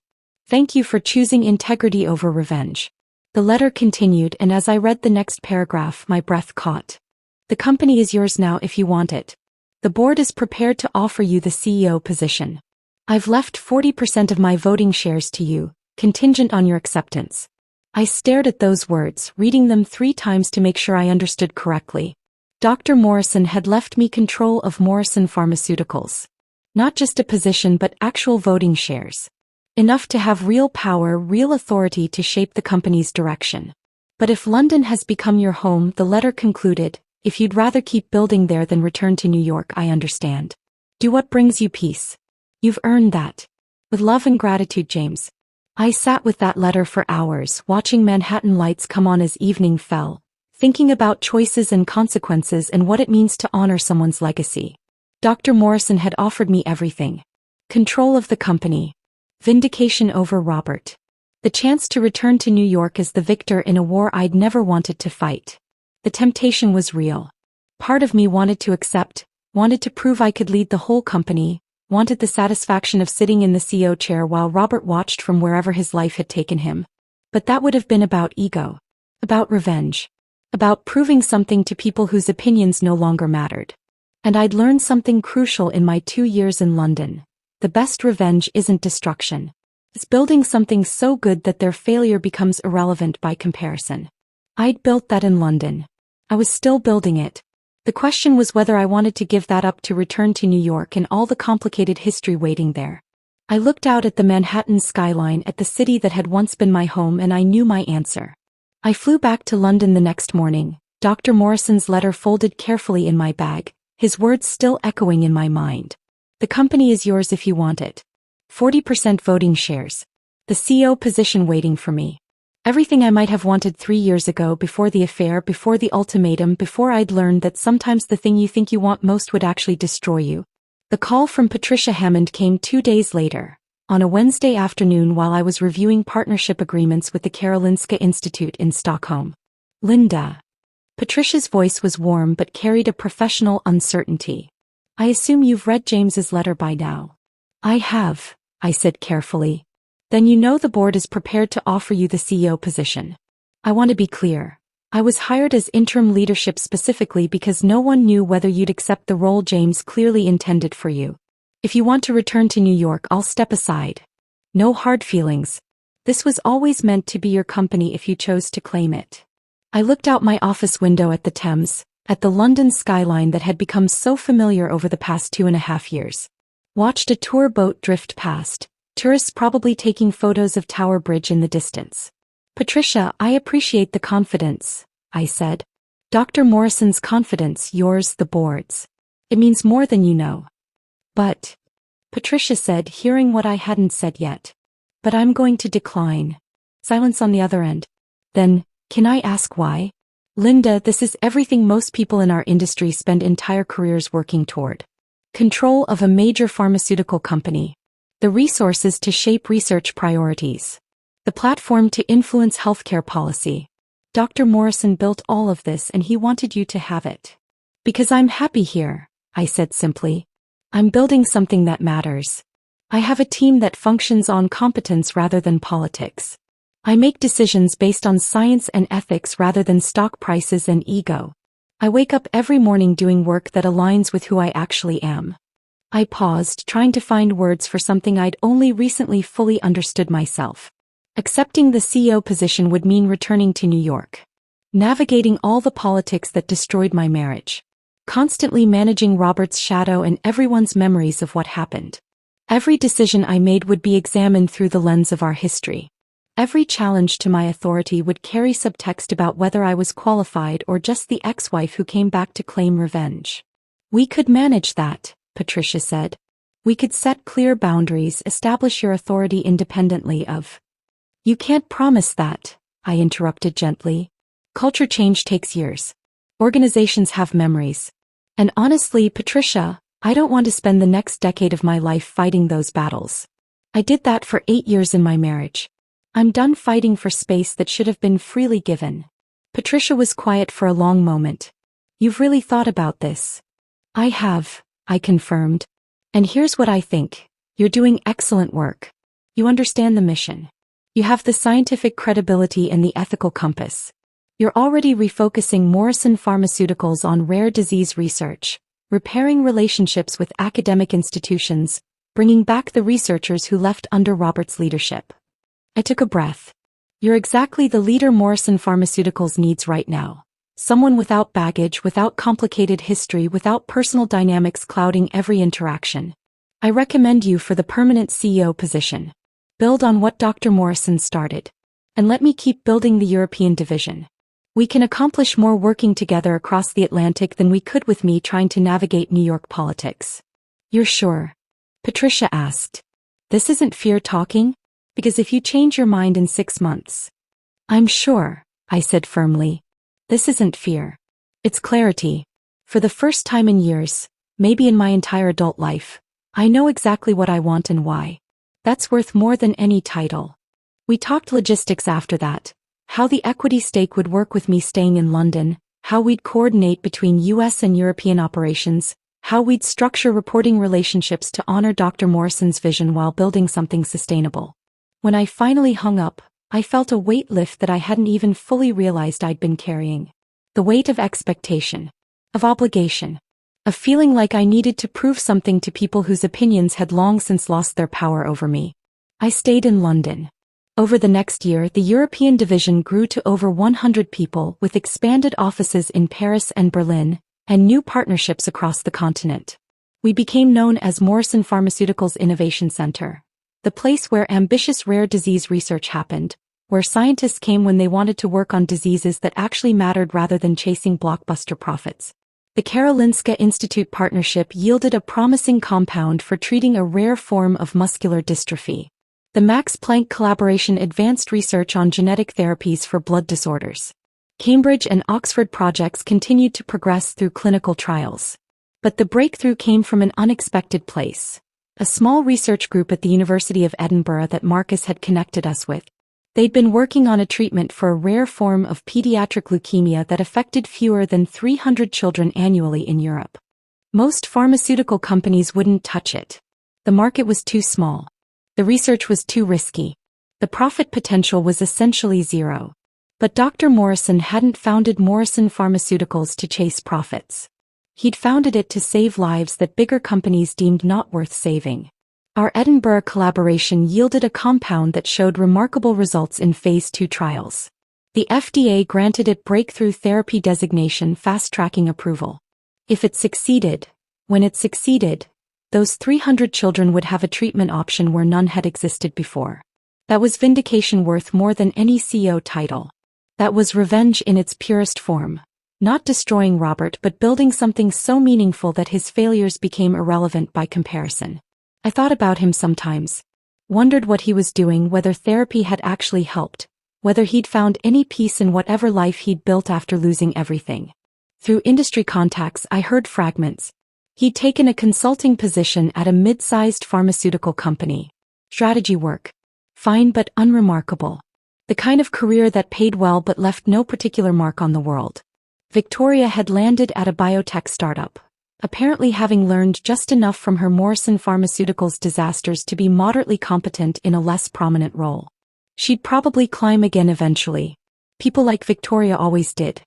Thank you for choosing integrity over revenge. The letter continued, and as I read the next paragraph, my breath caught. The company is yours now if you want it. The board is prepared to offer you the CEO position. I've left 40% of my voting shares to you, contingent on your acceptance. I stared at those words, reading them 3 times to make sure I understood correctly. Dr. Morrison had left me control of Morrison Pharmaceuticals. Not just a position but actual voting shares. Enough to have real power, real authority to shape the company's direction. But if London has become your home, the letter concluded, if you'd rather keep building there than return to New York, I understand. Do what brings you peace. You've earned that. With love and gratitude, James. I sat with that letter for hours, watching Manhattan lights come on as evening fell, thinking about choices and consequences and what it means to honor someone's legacy. Dr. Morrison had offered me everything. Control of the company. Vindication over Robert. The chance to return to New York as the victor in a war I'd never wanted to fight. The temptation was real. Part of me wanted to accept, wanted to prove I could lead the whole company, wanted the satisfaction of sitting in the CEO chair while Robert watched from wherever his life had taken him. But that would have been about ego. About revenge. About proving something to people whose opinions no longer mattered. And I'd learned something crucial in my 2 years in London. The best revenge isn't destruction. It's building something so good that their failure becomes irrelevant by comparison. I'd built that in London. I was still building it. The question was whether I wanted to give that up to return to New York and all the complicated history waiting there. I looked out at the Manhattan skyline, at the city that had once been my home, and I knew my answer. I flew back to London the next morning, Dr. Morrison's letter folded carefully in my bag, his words still echoing in my mind. The company is yours if you want it. 40% voting shares. The CEO position waiting for me. Everything I might have wanted 3 years ago, before the affair, before the ultimatum, before I'd learned that sometimes the thing you think you want most would actually destroy you. The call from Patricia Hammond came 2 days later, on a Wednesday afternoon while I was reviewing partnership agreements with the Karolinska Institute in Stockholm. Linda. Patricia's voice was warm but carried a professional uncertainty. I assume you've read James's letter by now. I have, I said carefully. Then you know the board is prepared to offer you the CEO position. I want to be clear. I was hired as interim leadership specifically because no one knew whether you'd accept the role James clearly intended for you. If you want to return to New York, I'll step aside. No hard feelings. This was always meant to be your company if you chose to claim it. I looked out my office window at the Thames, at the London skyline that had become so familiar over the past 2.5 years. Watched a tour boat drift past. Tourists probably taking photos of Tower Bridge in the distance. Patricia, I appreciate the confidence, I said. Dr. Morrison's confidence, yours, the board's. It means more than you know. But, Patricia said, hearing what I hadn't said yet. But I'm going to decline. Silence on the other end. Then, can I ask why? Linda, this is everything most people in our industry spend entire careers working toward. Control of a major pharmaceutical company. The resources to shape research priorities. The platform to influence healthcare policy. Dr. Morrison built all of this and he wanted you to have it. Because I'm happy here, I said simply. I'm building something that matters. I have a team that functions on competence rather than politics. I make decisions based on science and ethics rather than stock prices and ego. I wake up every morning doing work that aligns with who I actually am. I paused, trying to find words for something I'd only recently fully understood myself. Accepting the CEO position would mean returning to New York. Navigating all the politics that destroyed my marriage. Constantly managing Robert's shadow and everyone's memories of what happened. Every decision I made would be examined through the lens of our history. Every challenge to my authority would carry subtext about whether I was qualified or just the ex-wife who came back to claim revenge. We could manage that, Patricia said. We could set clear boundaries, establish your authority independently of. You can't promise that, I interrupted gently. Culture change takes years. Organizations have memories. And honestly, Patricia, I don't want to spend the next decade of my life fighting those battles. I did that for 8 years in my marriage. I'm done fighting for space that should have been freely given. Patricia was quiet for a long moment. You've really thought about this? I have, I confirmed. And here's what I think. You're doing excellent work. You understand the mission. You have the scientific credibility and the ethical compass. You're already refocusing Morrison Pharmaceuticals on rare disease research, repairing relationships with academic institutions, bringing back the researchers who left under Robert's leadership. I took a breath. You're exactly the leader Morrison Pharmaceuticals needs right now. Someone without baggage, without complicated history, without personal dynamics clouding every interaction. I recommend you for the permanent CEO position. Build on what Dr. Morrison started. And let me keep building the European division. We can accomplish more working together across the Atlantic than we could with me trying to navigate New York politics. You're sure? Patricia asked. This isn't fear talking? Because if you change your mind in 6 months. I'm sure, I said firmly. This isn't fear. It's clarity. For the first time in years, maybe in my entire adult life, I know exactly what I want and why. That's worth more than any title. We talked logistics after that, how the equity stake would work with me staying in London, how we'd coordinate between US and European operations, how we'd structure reporting relationships to honor Dr. Morrison's vision while building something sustainable. When I finally hung up, I felt a weight lift that I hadn't even fully realized I'd been carrying. The weight of expectation, of obligation, of feeling like I needed to prove something to people whose opinions had long since lost their power over me. I stayed in London. Over the next year, the European division grew to over 100 people with expanded offices in Paris and Berlin, and new partnerships across the continent. We became known as Morrison Pharmaceuticals Innovation Center. The place where ambitious rare disease research happened, where scientists came when they wanted to work on diseases that actually mattered rather than chasing blockbuster profits. The Karolinska Institute partnership yielded a promising compound for treating a rare form of muscular dystrophy. The Max Planck collaboration advanced research on genetic therapies for blood disorders. Cambridge and Oxford projects continued to progress through clinical trials. But the breakthrough came from an unexpected place. A small research group at the University of Edinburgh that Marcus had connected us with. They'd been working on a treatment for a rare form of pediatric leukemia that affected fewer than 300 children annually in Europe. Most pharmaceutical companies wouldn't touch it. The market was too small. The research was too risky. The profit potential was essentially zero. But Dr. Morrison hadn't founded Morrison Pharmaceuticals to chase profits. He'd founded it to save lives that bigger companies deemed not worth saving. Our Edinburgh collaboration yielded a compound that showed remarkable results in phase 2 trials. The FDA granted it breakthrough therapy designation, fast-tracking approval. If it succeeded, when it succeeded, those 300 children would have a treatment option where none had existed before. That was vindication worth more than any CEO title. That was revenge in its purest form. Not destroying Robert but building something so meaningful that his failures became irrelevant by comparison. I thought about him sometimes. Wondered what he was doing, whether therapy had actually helped, whether he'd found any peace in whatever life he'd built after losing everything. Through industry contacts I heard fragments. He'd taken a consulting position at a mid-sized pharmaceutical company. Strategy work. Fine but unremarkable. The kind of career that paid well but left no particular mark on the world. Victoria had landed at a biotech startup, apparently having learned just enough from her Morrison Pharmaceuticals disasters to be moderately competent in a less prominent role. She'd probably climb again eventually. People like Victoria always did.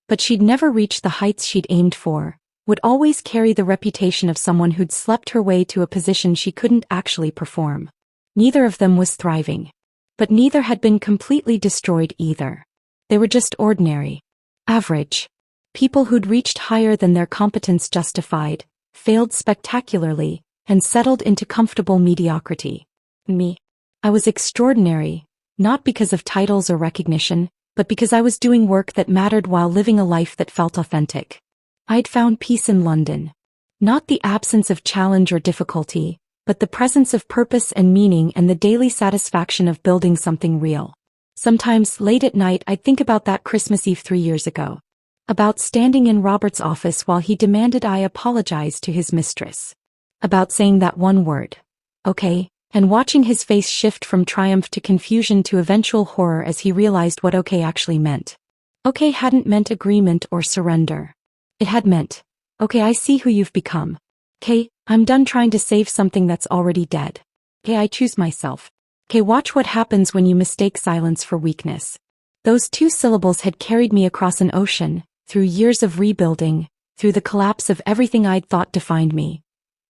But she'd never reach the heights she'd aimed for, would always carry the reputation of someone who'd slept her way to a position she couldn't actually perform. Neither of them was thriving. But neither had been completely destroyed either. They were just ordinary. Average. People who'd reached higher than their competence justified, failed spectacularly, and settled into comfortable mediocrity. Me. I was extraordinary, Not because of titles or recognition, but because I was doing work that mattered while living a life that felt authentic. I'd found peace in London. Not the absence of challenge or difficulty, but the presence of purpose and meaning and the daily satisfaction of building something real. Sometimes, late at night, I'd think about that Christmas Eve 3 years ago. About standing in Robert's office while he demanded I apologize to his mistress. About saying that one word, okay, and watching his face shift from triumph to confusion to eventual horror as he realized what okay actually meant. Okay hadn't meant agreement or surrender. It had meant, okay, I see who you've become. Okay, I'm done trying to save something that's already dead. Okay, I choose myself. Okay, watch what happens when you mistake silence for weakness. Those 2 syllables had carried me across an ocean, through years of rebuilding, through the collapse of everything I'd thought defined me.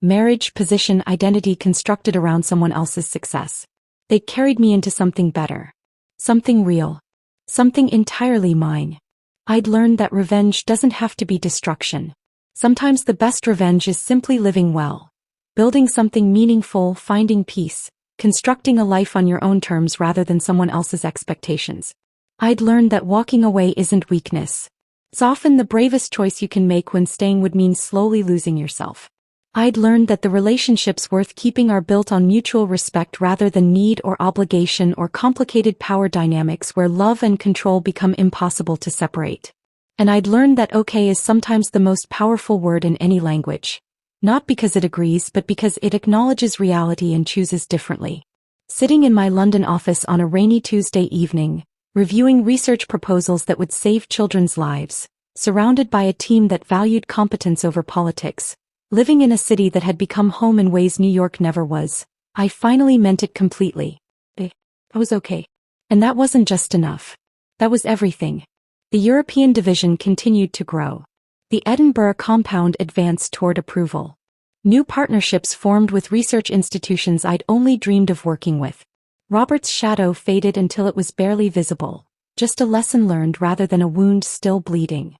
Marriage, position, identity constructed around someone else's success. They carried me into something better. Something real. Something entirely mine. I'd learned that revenge doesn't have to be destruction. Sometimes the best revenge is simply living well. Building something meaningful, finding peace, constructing a life on your own terms rather than someone else's expectations. I'd learned that walking away isn't weakness. It's often the bravest choice you can make when staying would mean slowly losing yourself. I'd learned that the relationships worth keeping are built on mutual respect rather than need or obligation or complicated power dynamics where love and control become impossible to separate. And I'd learned that okay is sometimes the most powerful word in any language. Not because it agrees but because it acknowledges reality and chooses differently. Sitting in my London office on a rainy Tuesday evening, reviewing research proposals that would save children's lives, surrounded by a team that valued competence over politics, living in a city that had become home in ways New York never was, I finally meant it completely. I was okay. And that wasn't just enough. That was everything. The European division continued to grow. The Edinburgh compound advanced toward approval. New partnerships formed with research institutions I'd only dreamed of working with. Robert's shadow faded until it was barely visible, just a lesson learned rather than a wound still bleeding.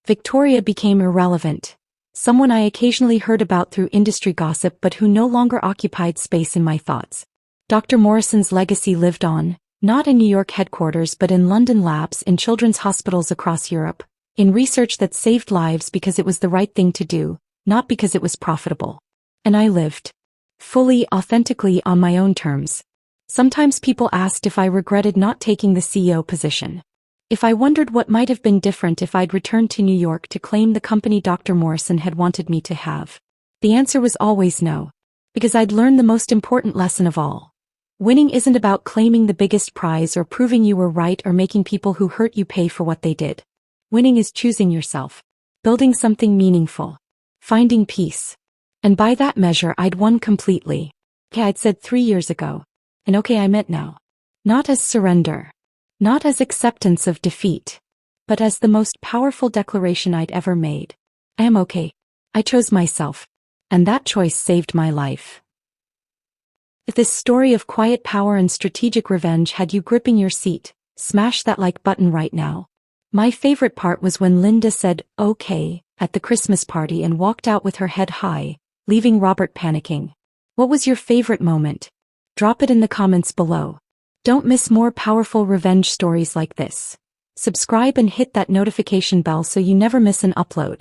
Victoria became irrelevant, someone I occasionally heard about through industry gossip but who no longer occupied space in my thoughts. Dr. Morrison's legacy lived on, not in New York headquarters but in London labs, in children's hospitals across Europe, in research that saved lives because it was the right thing to do, not because it was profitable. And I lived, fully, authentically, on my own terms. Sometimes people asked if I regretted not taking the CEO position. If I wondered what might have been different if I'd returned to New York to claim the company Dr. Morrison had wanted me to have. The answer was always no. Because I'd learned the most important lesson of all. Winning isn't about claiming the biggest prize or proving you were right or making people who hurt you pay for what they did. Winning is choosing yourself. Building something meaningful. Finding peace. And by that measure I'd won completely. Okay, I'd said 3 years ago. And okay, I meant now. Not as surrender. Not as acceptance of defeat. But as the most powerful declaration I'd ever made. I am okay. I chose myself. And that choice saved my life. If this story of quiet power and strategic revenge had you gripping your seat, smash that like button right now. My favorite part was when Linda said, okay, at the Christmas party and walked out with her head high, leaving Robert panicking. What was your favorite moment? Drop it in the comments below. Don't miss more powerful revenge stories like this. Subscribe and hit that notification bell so you never miss an upload.